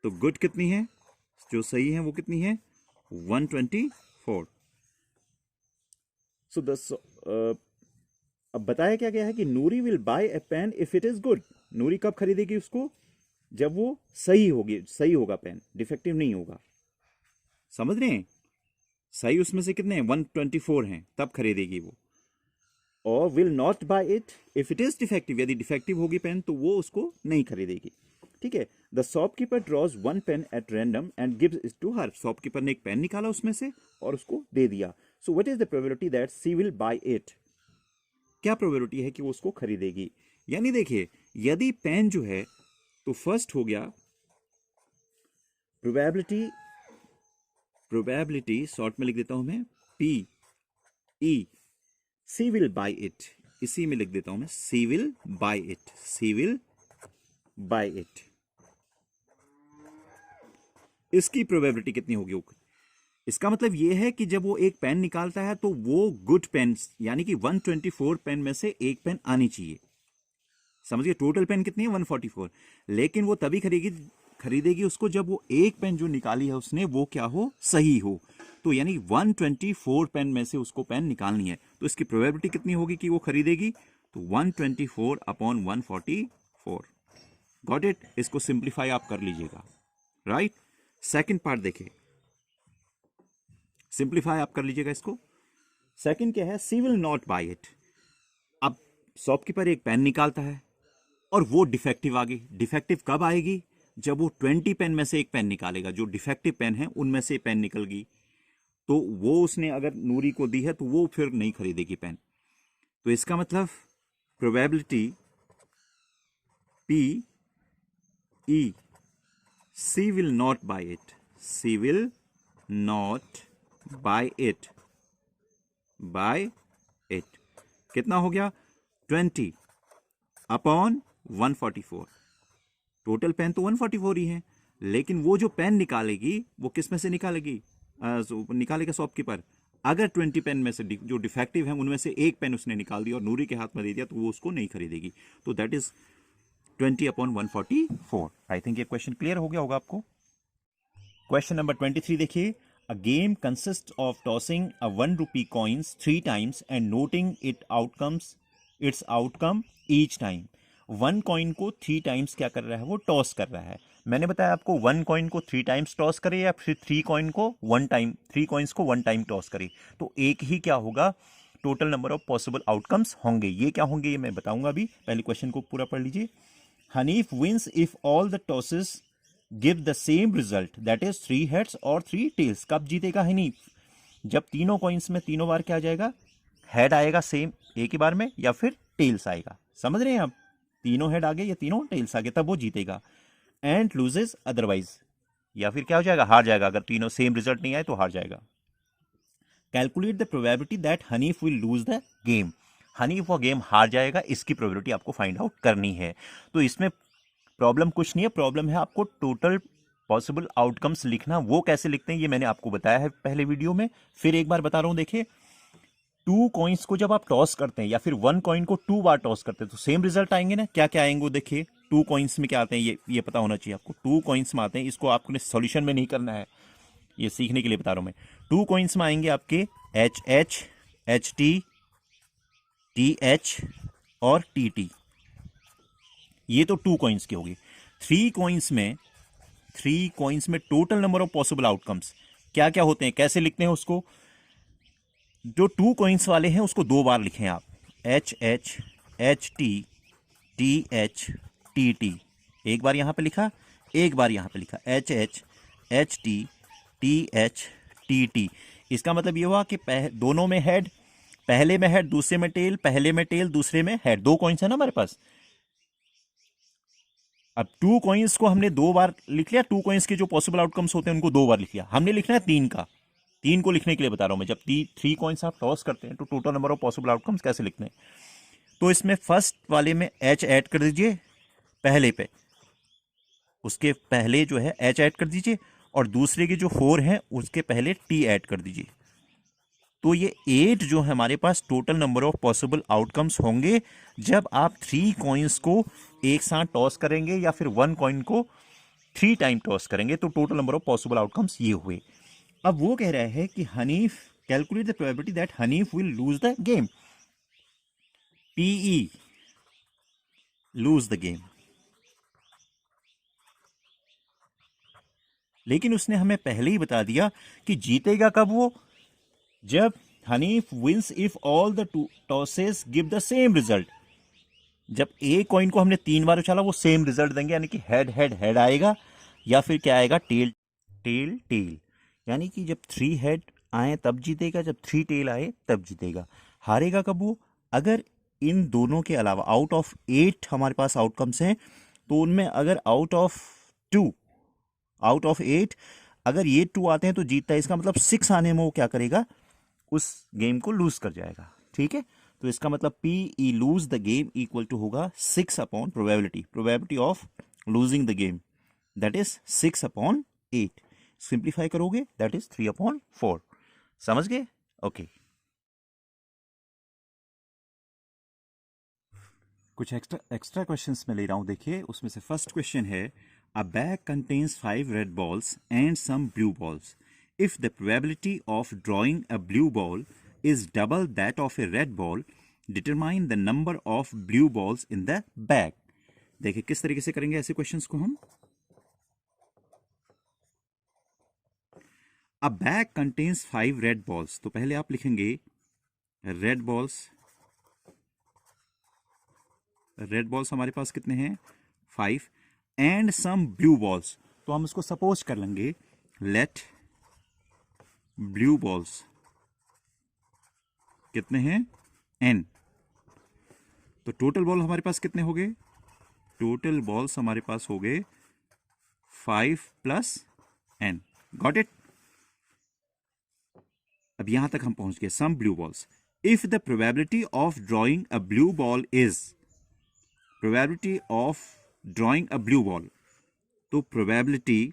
तो गुड कितनी है? जो सही है वो कितनी है? 124। सो अब बताया क्या गया है कि Noori will buy a pen if it is good. Noori कब खरीदेगी उसको? जब वो सही होगी, सही होगा पेन, डिफेक्टिव नहीं होगा। समझ रहे हैं? सही उसमें से कितने हैं? 124 हैं, तब खरीदेगी वो। और will not buy it if it is defective, यदि डिफेक्टिव होगी पेन तो वो उसको नहीं खरीदेगी, ठीक है। The shopkeeper draws one pen at random and gives it to her. Shopkeeper ने एक पेन निकाला उसमें से और उसको दे दिया। सो what is the probability that she will buy it? क्या प्रोबेबिलिटी है कि वो उसको खरीदेगी? यानी देखिए, यदि पेन जो है तो फर्स्ट हो गया प्रोबेबिलिटी शॉर्ट में लिख देता हूं मैं, PE, she will buy it, इसी में लिख देता हूं मैं, she will buy it, she will buy it. इसकी प्रोबेबिलिटी कितनी होगी? इसका मतलब यह है कि जब वो एक पेन निकालता है तो वो गुड पेन, यानी कि 124 पेन में से एक पेन आनी चाहिए। समझिए, टोटल पेन कितनी है? 144। लेकिन वो तभी खरीदेगी उसको जब वो एक पेन जो निकाली है उसने वो क्या हो? सही हो। तो यानी 124 पेन में से उसको पेन निकालनी है, तो इसकी प्रोबेबिलिटी कितनी होगी कि वो खरीदेगी? तो 124/144। Got it? इसको सिंप्लीफाई आप कर लीजिएगा, राइट। सेकंड पार्ट देखिए, सिंप्लीफाई आप कर लीजिएगा इसको। सेकंड क्या है? सी विल नॉट बाय इट। अब शॉपकीपर एक पेन निकालता है और वो डिफेक्टिव आ गई। डिफेक्टिव कब आएगी? जब वो 20 पेन में से एक पेन निकालेगा, जो डिफेक्टिव पेन है उनमें से पेन निकल गई, तो वो उसने अगर नूरी को दी है तो वो फिर नहीं खरीदेगी पेन। तो इसका मतलब probability PE, she will not buy it, she will not buy it, कितना हो गया? 20/144। टोटल पेन तो 144 ही है, लेकिन वो जो पेन निकालेगी वो किस में से निकालेगी? निकालेगा शॉपकीपर। अगर 20 पेन में से जो डिफेक्टिव है उनमें से एक पेन उसने निकाल दिया और नूरी के हाथ में दे दिया तो वो उसको नहीं खरीदेगी। तो दैट इज 20/144। आई थिंक ये क्वेश्चन क्लियर हो गया होगा आपको। क्वेश्चन नंबर 23 देखिए। A game consist of tossing a 1 rupee coins 3 times and noting its outcome each time. 1 coin को 3 टाइम्स क्या कर रहा है? वो टॉस कर रहा है। मैंने बताया आपको 1 कॉइन को 3 टाइम्स टॉस करे या फिर 3 कॉइन्स को 1 टाइम टॉस करे, तो एक ही क्या होगा? Total number of possible outcomes होंगे। ये क्या होंगे ये मैं बताऊंगा अभी, पहले क्वेश्चन को पूरा पढ़ लीजिए। Hanif wins if all the tosses give the same result, that is 3 heads और 3 टेल्स। कब जीतेगा हनीफ? जब तीनों कॉइन्स में तीनों बार क्या आ जाएगा? हेड आएगा सेम एक ही बार में, या फिर टेल्स आएगा। समझ रहे हैं आप? तीनों हेड आगे या तीनों टेल्स आगे, तब वो जीतेगा। एंड लूजेस अदरवाइज, या फिर क्या हो जाएगा? हार जाएगा। अगर तीनों सेम रिजल्ट नहीं आए तो हार जाएगा। Calculate the probability that Hanif will lose the game. Hanif वो गेम हार जाएगा, इसकी प्रोबेबिलिटी आपको फाइंड आउट करनी है। तो इसमें प्रॉब्लम कुछ नहीं है, प्रॉब्लम है आपको टोटल पॉसिबल आउटकम्स लिखना। वो कैसे लिखते हैं ये मैंने आपको बताया है पहले वीडियो में, फिर एक बार बता रहा हूं। देखिए, 2 कॉइन्स को जब आप टॉस करते हैं या फिर 1 कॉइन को 2 बार टॉस करते हैं तो सेम रिजल्ट आएंगे ना। क्या क्या आएंगे? देखिए, 2 कॉइन्स में क्या आते हैं ये पता होना चाहिए आपको। 2 कॉइन्स में आते हैं, इसको आपने सॉल्यूशन में नहीं करना है, ये सीखने के लिए बता रहा हूं मैं। 2 कॉइन्स में आएंगे आपके HH, HT, TH और TT। ये तो 2 कॉइन्स की होगी। 3 कॉइन्स में total number of possible outcomes क्या क्या होते हैं, कैसे लिखते हैं उसको? जो 2 कॉइन्स वाले हैं उसको 2 बार लिखें आप, H H H T T H T T. एक बार यहां पे लिखा, एक बार यहां पे लिखा, H H H T H T. इसका मतलब ये हुआ कि दोनों में हेड, पहले में हेड दूसरे में टेल, पहले में टेल दूसरे में हेड, 2 कॉइन्स है ना हमारे पास। अब 2 कॉइन्स को हमने 2 बार लिख लिया, 2 कॉइन्स के जो पॉसिबल आउटकम्स होते हैं उनको 2 बार लिख लिया। हमने लिखना है 3 का, 3 को लिखने के लिए बता रहा हूं मैं। जब 3 कॉइन्स आप टॉस करते हैं तो total number of possible outcomes कैसे लिखते हैं? तो इसमें फर्स्ट वाले में एच ऐड कर दीजिए पहले पे, उसके पहले जो है एच ऐड कर दीजिए, और दूसरे के जो 4 हैं उसके पहले टी ऐड कर दीजिए। तो ये 8 जो है हमारे पास total number of possible outcomes होंगे जब आप 3 कॉइन्स को एक साथ टॉस करेंगे या फिर 1 कॉइन को 3 टाइम टॉस करेंगे, तो total number of possible outcomes ये हुए। अब वो कह रहा है कि Hanif calculate the probability that Hanif will lose the game, P E lose the game. लेकिन उसने हमें पहले ही बता दिया कि जीतेगा कब वो, जब Hanif wins if all the tosses give the same result. जब ए कॉइन को हमने 3 बार उछाला वो सेम रिजल्ट देंगे, यानी कि हेड हेड हेड आएगा, या फिर क्या आएगा, टेल टेल टेल। यानी कि जब 3 हेड आए तब जीतेगा, जब 3 टेल आए तब जीतेगा। हारेगा कब वो, अगर इन दोनों के अलावा आउट ऑफ 8 हमारे पास आउटकम्स हैं, तो उनमें अगर आउट ऑफ 8 अगर ये 2 आते हैं तो जीतता है। इसका मतलब 6 आने में वो क्या करेगा, उस गेम को लूज कर जाएगा। ठीक है, तो इसका मतलब P E lose the game equal to होगा 6 upon probability of losing the game, that is 6 upon 8। Simplify करोगे दैट इज 3 अपॉन 4। समझ गए? ओके। कुछ एक्स्ट्रा क्वेश्चंस में ले रहा हूं, देखिए उसमें से फर्स्ट क्वेश्चन है, a bag contains 5 red balls and some blue balls. If the probability of drawing a blue ball is double that of a red ball, determine the number of blue balls in the bag. देखिए किस तरीके से करेंगे ऐसे questions को हम। A bag contains 5 red balls, तो पहले आप लिखेंगे रेड बॉल्स हमारे पास कितने हैं, 5, एंड सम ब्लू बॉल्स, तो हम इसको सपोज कर लेंगे, लेट ब्लू बॉल्स कितने हैं, n। तो टोटल बॉल हमारे पास कितने हो गए, टोटल बॉल्स हमारे पास हो गए 5 + n। Got it? अब यहां तक हम पहुंच गए। Some blue balls, if the probability of drawing a blue ball is, probability of drawing a blue ball, तो probability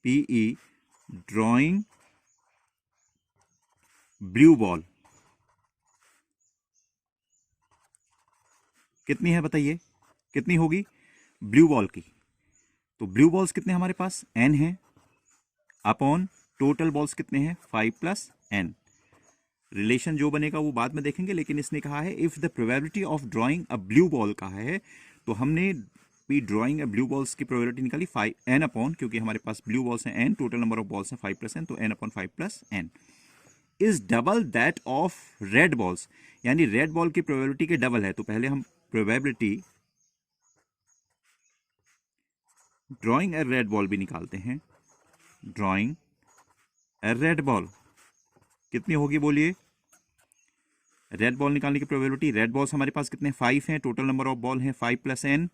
PE drawing blue ball कितनी है बताइए, कितनी होगी ब्लू बॉल की? तो ब्लू बॉल्स कितने हमारे पास, n है, अपॉन टोटल बॉल्स कितने हैं, 5 + n। रिलेशन जो बनेगा वो बाद में देखेंगे, लेकिन इसने कहा है if the probability of drawing a blue ball कहा है, तो हमने भी ड्रॉइंग अ ब्लू बॉल्स की प्रोबेबिलिटी निकाली 5 n अपॉन, क्योंकि हमारे पास ब्लू बॉल्स हैं n, total number of balls हैं 5 + n, तो n upon 5 + n is double that of red balls, यानी रेड बॉल की प्रोबेबिलिटी के डबल है। तो पहले हम probability drawing a red ball भी निकालते हैं, ड्रॉइंग ए रेड बॉल कितनी होगी बोलिए, रेड बॉल निकालने की प्रोबेबिलिटी, रेड बॉल्स हमारे पास कितने 5 हैं, टोटल नंबर ऑफ बॉल हैं 5 + n,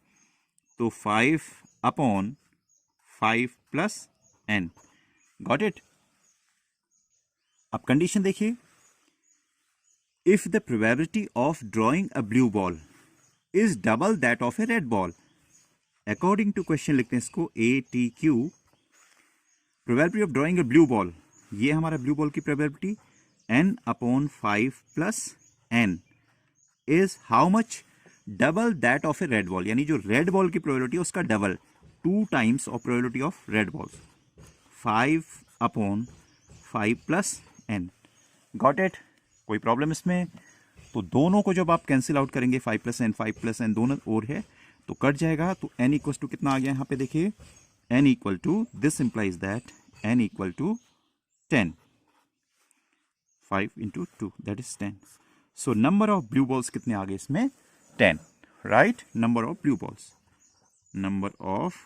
तो 5 अपॉन 5 + n। Got it? अब कंडीशन देखिए, if the probability of drawing a blue ball is double that of a red ball, according to question लिखते हैं इसको ATQ, probability of drawing a blue ball, ये हमारा ब्लू बॉल की probability n upon 5 + n is how much, double that of a red ball, यानी जो red ball की probability उसका double, 2 times of probability of red balls, 5 अपॉन 5 + n। Got it? कोई problem इसमें? तो दोनों को जब आप कैंसिल आउट करेंगे 5 + n दोनों और है, तो कट जाएगा, तो n इक्वल टू कितना आ गया यहाँ पे देखिए, n equal to, this implies that n equal to 10, 5 into 2 that is 10. So number of blue balls कितने आ गए इसमें, 10, right? Number of blue balls, number of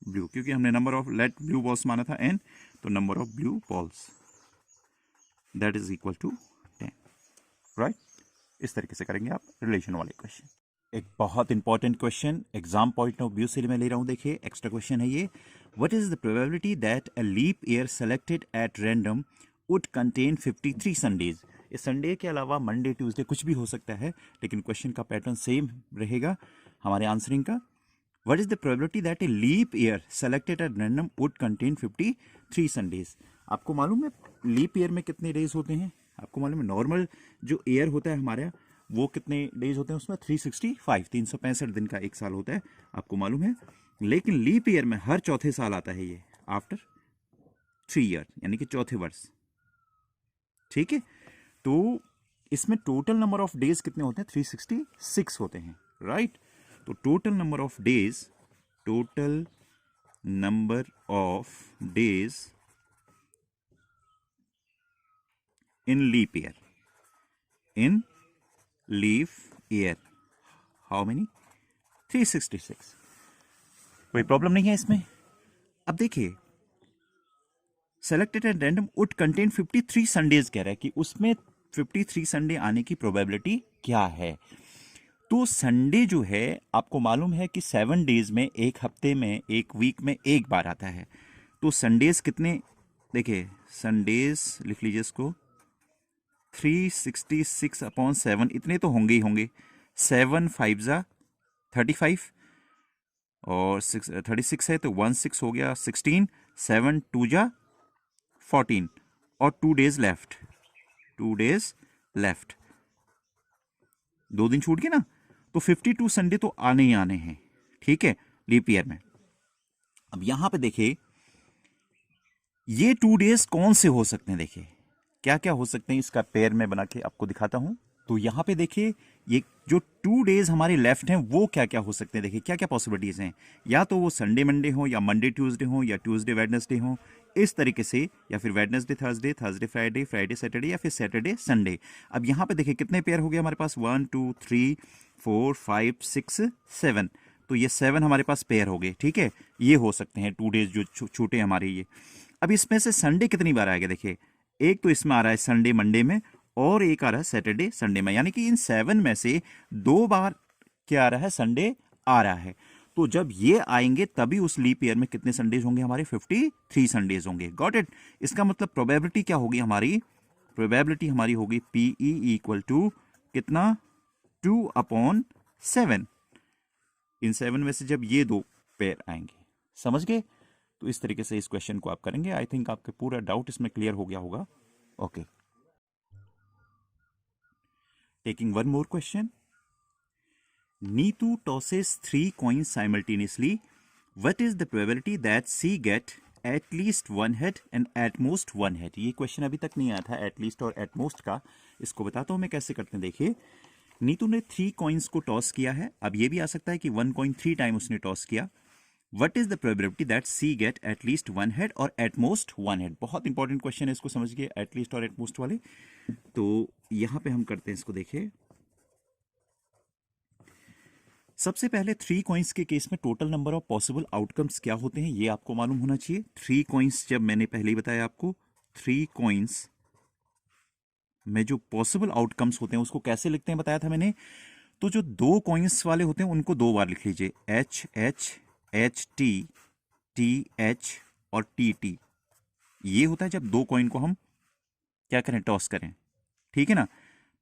blue, क्योंकि हमने number of let blue balls माना था n, तो number of blue balls that is equal to 10, right? इस तरीके से करेंगे आप रिलेशन वाले क्वेश्चन। एक बहुत important question exam point of view से मैं ले रहा हूं, देखिए एक्स्ट्रा क्वेश्चन है ये। What is the probability that a leap year selected at random would contain 53 Sundays. इस संडे के अलावा मंडे ट्यूसडे कुछ भी हो सकता है, लेकिन क्वेश्चन का पैटर्न सेम रहेगा हमारे आंसरिंग का। What is the probability that a leap year selected at random would contain 53 Sundays. आपको मालूम है लीप ईयर में कितने डेज होते हैं? आपको मालूम है नॉर्मल जो ईयर होता है हमारा वो कितने डेज होते हैं उसमें, 365, 365 दिन का एक साल होता है, आपको मालूम है। लेकिन लीप ईयर में हर चौथे साल आता है ये, आफ्टर 3 ईयर, यानी कि चौथे वर्ष, ठीक है। तो इसमें टोटल नंबर ऑफ डेज कितने होते हैं, 366 होते हैं, राइट। तो total number of days, total number of days in leap year, in leap year, how many, 366। कोई प्रॉब्लम नहीं है इसमें। अब देखिए selected at random would contain 53 Sundays कह रहा है कि उसमें 53 संडे आने की प्रोबेबिलिटी क्या है। तो संडे जो है आपको मालूम है कि 7 डेज में, एक हफ्ते में, एक वीक में एक बार आता है। तो संडेज कितने, देखिए संडेज लिख लीजिए इसको, 366/7 इतने तो होंगे ही होंगे। 7 5 जा 35 और 36 है तो 1 6 हो गया 16, 7 2 जा 14 और 2 डेज लेफ्ट, 2 डेज लेफ्ट, 2 दिन छूट गए ना। तो 52 संडे तो आने ही आने हैं, ठीक है, लीप ईयर में। अब यहां पे देखिए ये 2 डेज कौन से हो सकते हैं, देखिए क्या क्या हो सकते हैं, इसका पेयर में बना के आपको दिखाता हूं। तो यहां पे देखिए ये जो 2 डेज हमारे लेफ्ट हैं वो क्या क्या हो सकते हैं, देखिए क्या क्या पॉसिबिलिटीज हैं। या तो वो संडे मंडे हो, या मंडे ट्यूसडे हो, या ट्यूसडे वेडनेसडे हो, इस तरीके से, या फिर Wednesday Thursday, Thursday Friday, Friday Saturday, या फिर सैटरडे संडे। अब यहां पे देखिए कितने पेयर हो गए हमारे पास, 1 2 3 4 5 6 7। तो ये 7 हमारे पास पेयर हो गए, ठीक है। ये हो सकते हैं 2 डेज जो छूटे हमारे ये। अब इसमें से संडे कितनी बार आएगा, देखिए एक तो इसमें आ रहा है संडे मंडे में, और एक आ रहा है सैटरडे संडे में, यानी कि इन 7 में से 2 बार क्या आ रहा है, संडे आ रहा है। तो जब ये आएंगे तभी उस लीप ईयर में कितने संडेज होंगे हमारे, 53 संडेज होंगे। Got it. इसका मतलब प्रोबेबिलिटी क्या होगी हमारी, प्रोबेबिलिटी हमारी होगी PE इक्वल टू कितना, 2/7। इन 7 में से जब ये 2 पेयर आएंगे, समझ गए। तो इस तरीके से इस क्वेश्चन को आप करेंगे। आई थिंक आपके पूरा डाउट इसमें क्लियर हो गया होगा। Okay, taking one more question. Neetu tosses 3 coins simultaneously. What is the probability that she get at least 1 head and at most 1 head? ये क्वेश्चन अभी तक नहीं आया था at least और at most का। इसको बताता हूं मैं कैसे करते हैं। देखिए नीतू ने 3 coins को टॉस किया है। अब ये भी आ सकता है कि 1 coin 3 टाइम उसने टॉस किया। What is the probability that she get at least 1 head और at most 1 head? बहुत इंपॉर्टेंट क्वेश्चन है, इसको समझिए, at least और at most वाले। तो यहां पे हम करते हैं इसको, देखिए सबसे पहले 3 कॉइन्स के केस में total number of possible outcomes क्या होते हैं ये आपको मालूम होना चाहिए। 3 कॉइन्स, जब मैंने पहले ही बताया आपको, 3 कॉइन्स में जो पॉसिबल आउटकम्स होते हैं उसको कैसे लिखते हैं बताया था मैंने। तो जो 2 कॉइन्स वाले होते हैं उनको 2 बार लिख लीजिए, HH, HT, TH और TT। ये होता है जब 2 कॉइन को हम क्या करें, टॉस करें, ठीक है ना।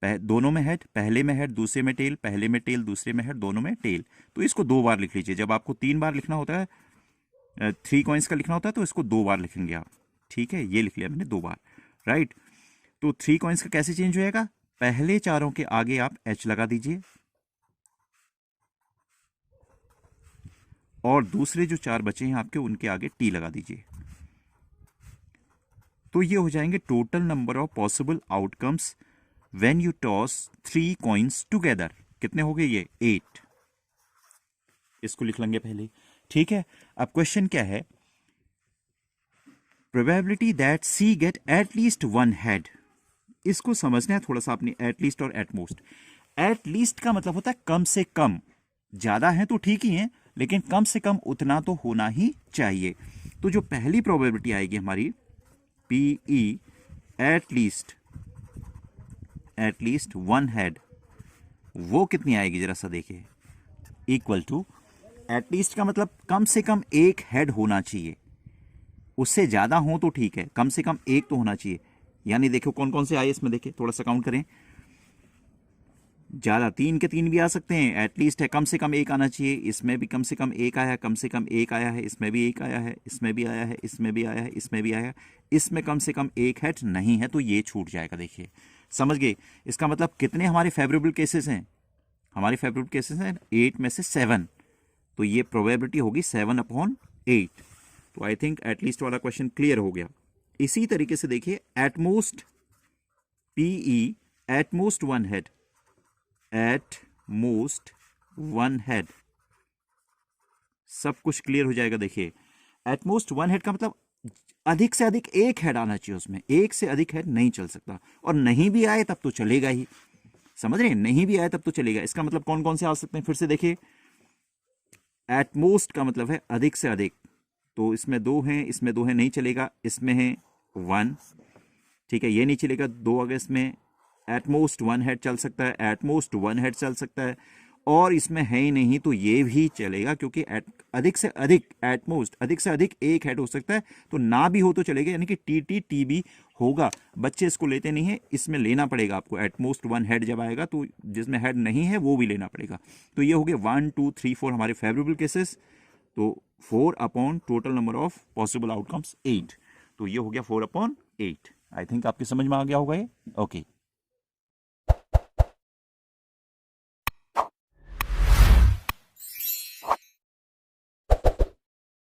दोनों में हेड, पहले में हेड दूसरे में टेल, पहले में टेल दूसरे में हेड, दोनों में टेल। तो इसको 2 बार लिख लीजिए। जब आपको 3 बार लिखना होता है, 3 कॉइन्स का लिखना होता है, तो इसको 2 बार लिखेंगे आप, ठीक है। ये लिख लिया मैंने 2 बार, राइट। तो 3 कॉइन्स का कैसे चेंज हो जाएगा, पहले चारों के आगे आप H लगा दीजिए और दूसरे जो 4 बचे हैं आपके उनके आगे T लगा दीजिए। तो ये हो जाएंगे total number of possible outcomes when you toss 3 coins together. कितने हो गए ये, 8, इसको लिख लेंगे पहले, ठीक है। अब क्वेश्चन क्या है, probability that she get at least one head, इसको समझना है थोड़ा सा अपनी, एटलीस्ट और एटमोस्ट। एटलीस्ट का मतलब होता है कम से कम, ज्यादा है तो ठीक ही है, लेकिन कम से कम उतना तो होना ही चाहिए। तो जो पहली प्रोबेबिलिटी आएगी हमारी पीई एटलीस्ट वन हेड, वो कितनी आएगी जरा सा देखिए, इक्वल टू, एटलीस्ट का मतलब कम से कम एक हेड होना चाहिए, उससे ज्यादा हो तो ठीक है, कम से कम एक तो होना चाहिए। यानी देखो कौन कौन से आए इसमें, देखिए थोड़ा सा काउंट करें, ज्यादा 3 के 3 भी आ सकते हैं, एटलीस्ट है कम से कम एक आना चाहिए, इसमें भी कम से कम एक आया है, कम से कम एक आया है, इसमें भी एक आया है, इसमें भी आया है, इसमें भी आया है, इसमें भी आया है, इसमें कम से कम एक हेड नहीं है, तो ये छूट जाएगा। देखिए समझ गए, इसका मतलब कितने हमारे फेवरेबल केसेस हैं, हमारे फेवरेबल केसेस हैं 8 में से 7, तो ये प्रोबेबिलिटी होगी 7/8। तो आई थिंक एटलीस्ट वाला क्वेश्चन क्लियर हो गया। इसी तरीके से देखिए at most, P E at most one head, at most one head, सब कुछ क्लियर हो जाएगा। देखिए एटमोस्ट वन हेड का मतलब अधिक से अधिक एक हेड आना चाहिए, उसमें एक से अधिक हेड नहीं चल सकता, और नहीं भी आए तब तो चलेगा ही, समझ रहे हैं, नहीं भी आए तब तो चलेगा। इसका मतलब कौन कौन से आ सकते हैं, फिर से देखिए, एटमोस्ट का मतलब है अधिक से अधिक, तो इसमें 2 हैं, इसमें 2 हैं, नहीं चलेगा, इसमें है 1, ठीक है, ये नहीं चलेगा, 2 अगर इसमें, एटमोस्ट वन हेड चल सकता है, एटमोस्ट वन हेड चल सकता है, और इसमें है ही नहीं तो ये भी चलेगा, क्योंकि अधिक से अधिक, एटमोस्ट अधिक से अधिक एक हेड हो सकता है, तो ना भी हो तो चलेगा, यानी कि टी भी होगा। बच्चे इसको लेते नहीं है, इसमें लेना पड़ेगा आपको, एटमोस्ट वन हेड जब आएगा तो जिसमें हेड नहीं है वो भी लेना पड़ेगा। तो ये हो गए 1 2 3 4 हमारे फेवरेबल केसेस, तो 4 upon total number of possible outcomes 8, तो ये हो गया 4/8। आई थिंक आपकी समझ में आ गया होगा ये, ओके।